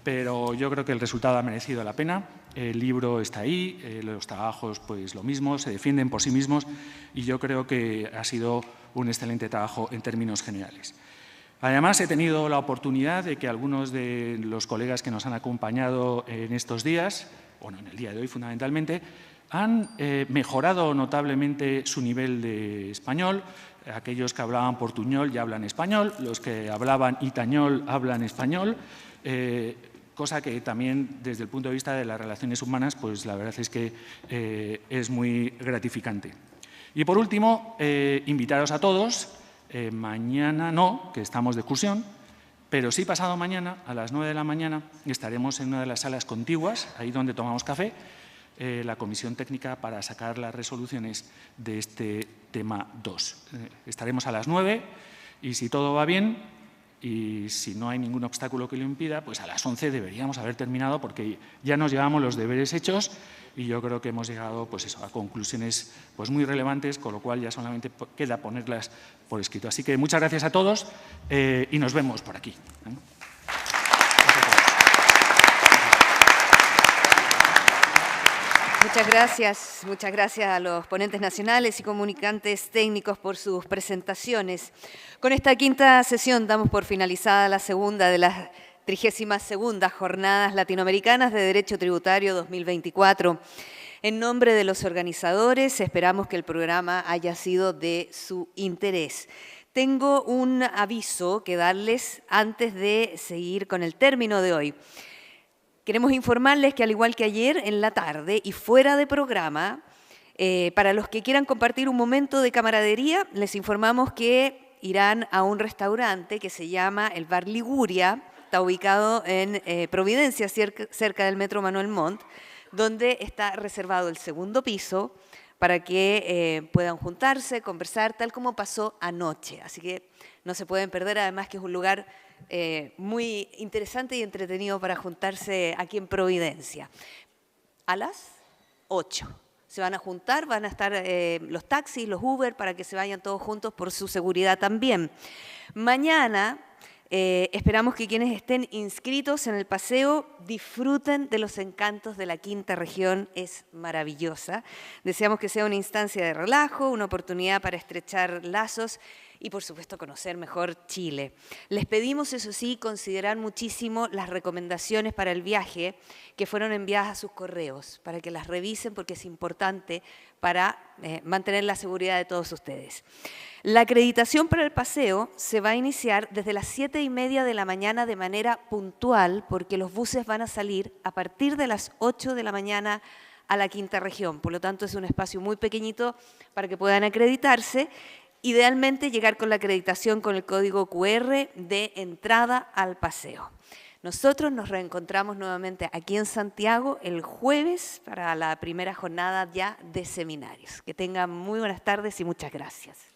pero yo creo que el resultado ha merecido la pena. El libro está ahí, los trabajos pues lo mismo, se defienden por sí mismos y yo creo que ha sido un excelente trabajo en términos generales. Además, he tenido la oportunidad de que algunos de los colegas que nos han acompañado en estos días, bueno, en el día de hoy fundamentalmente, han mejorado notablemente su nivel de español, aquellos que hablaban portuñol ya hablan español, los que hablaban itañol hablan español, cosa que también desde el punto de vista de las relaciones humanas, pues la verdad es que es muy gratificante. Y por último, invitaros a todos, mañana no, que estamos de excursión, pero sí pasado mañana, a las 9 de la mañana, estaremos en una de las salas contiguas, ahí donde tomamos café, la comisión técnica para sacar las resoluciones de este tema 2. Estaremos a las 9 y si todo va bien y si no hay ningún obstáculo que lo impida, pues a las 11 deberíamos haber terminado porque ya nos llevamos los deberes hechos y yo creo que hemos llegado pues eso, a conclusiones pues muy relevantes, con lo cual ya solamente queda ponerlas por escrito. Así que muchas gracias a todos y nos vemos por aquí. Muchas gracias a los ponentes nacionales y comunicantes técnicos por sus presentaciones. Con esta quinta sesión damos por finalizada la segunda de las 32ª Jornadas Latinoamericanas de Derecho Tributario 2024. En nombre de los organizadores, esperamos que el programa haya sido de su interés. Tengo un aviso que darles antes de seguir con el término de hoy. Queremos informarles que al igual que ayer en la tarde y fuera de programa, para los que quieran compartir un momento de camaradería, les informamos que irán a un restaurante que se llama el Bar Liguria, está ubicado en Providencia, cerca del Metro Manuel Montt, donde está reservado el segundo piso para que puedan juntarse, conversar, tal como pasó anoche. Así que no se pueden perder, además que es un lugar muy interesante y entretenido para juntarse aquí en Providencia. A las 8 se van a juntar, van a estar los taxis, los Uber, para que se vayan todos juntos por su seguridad también. Mañana esperamos que quienes estén inscritos en el paseo disfruten de los encantos de la quinta región, es maravillosa. Deseamos que sea una instancia de relajo, una oportunidad para estrechar lazos y, por supuesto, conocer mejor Chile. Les pedimos, eso sí, considerar muchísimo las recomendaciones para el viaje que fueron enviadas a sus correos, para que las revisen porque es importante para mantener la seguridad de todos ustedes. La acreditación para el paseo se va a iniciar desde las 7:30 de la mañana de manera puntual, porque los buses van a salir a partir de las 8 de la mañana a la quinta región. Por lo tanto, es un espacio muy pequeñito para que puedan acreditarse. Idealmente llegar con la acreditación con el código QR de entrada al paseo. Nosotros nos reencontramos nuevamente aquí en Santiago el jueves para la primera jornada ya de seminarios. Que tengan muy buenas tardes y muchas gracias.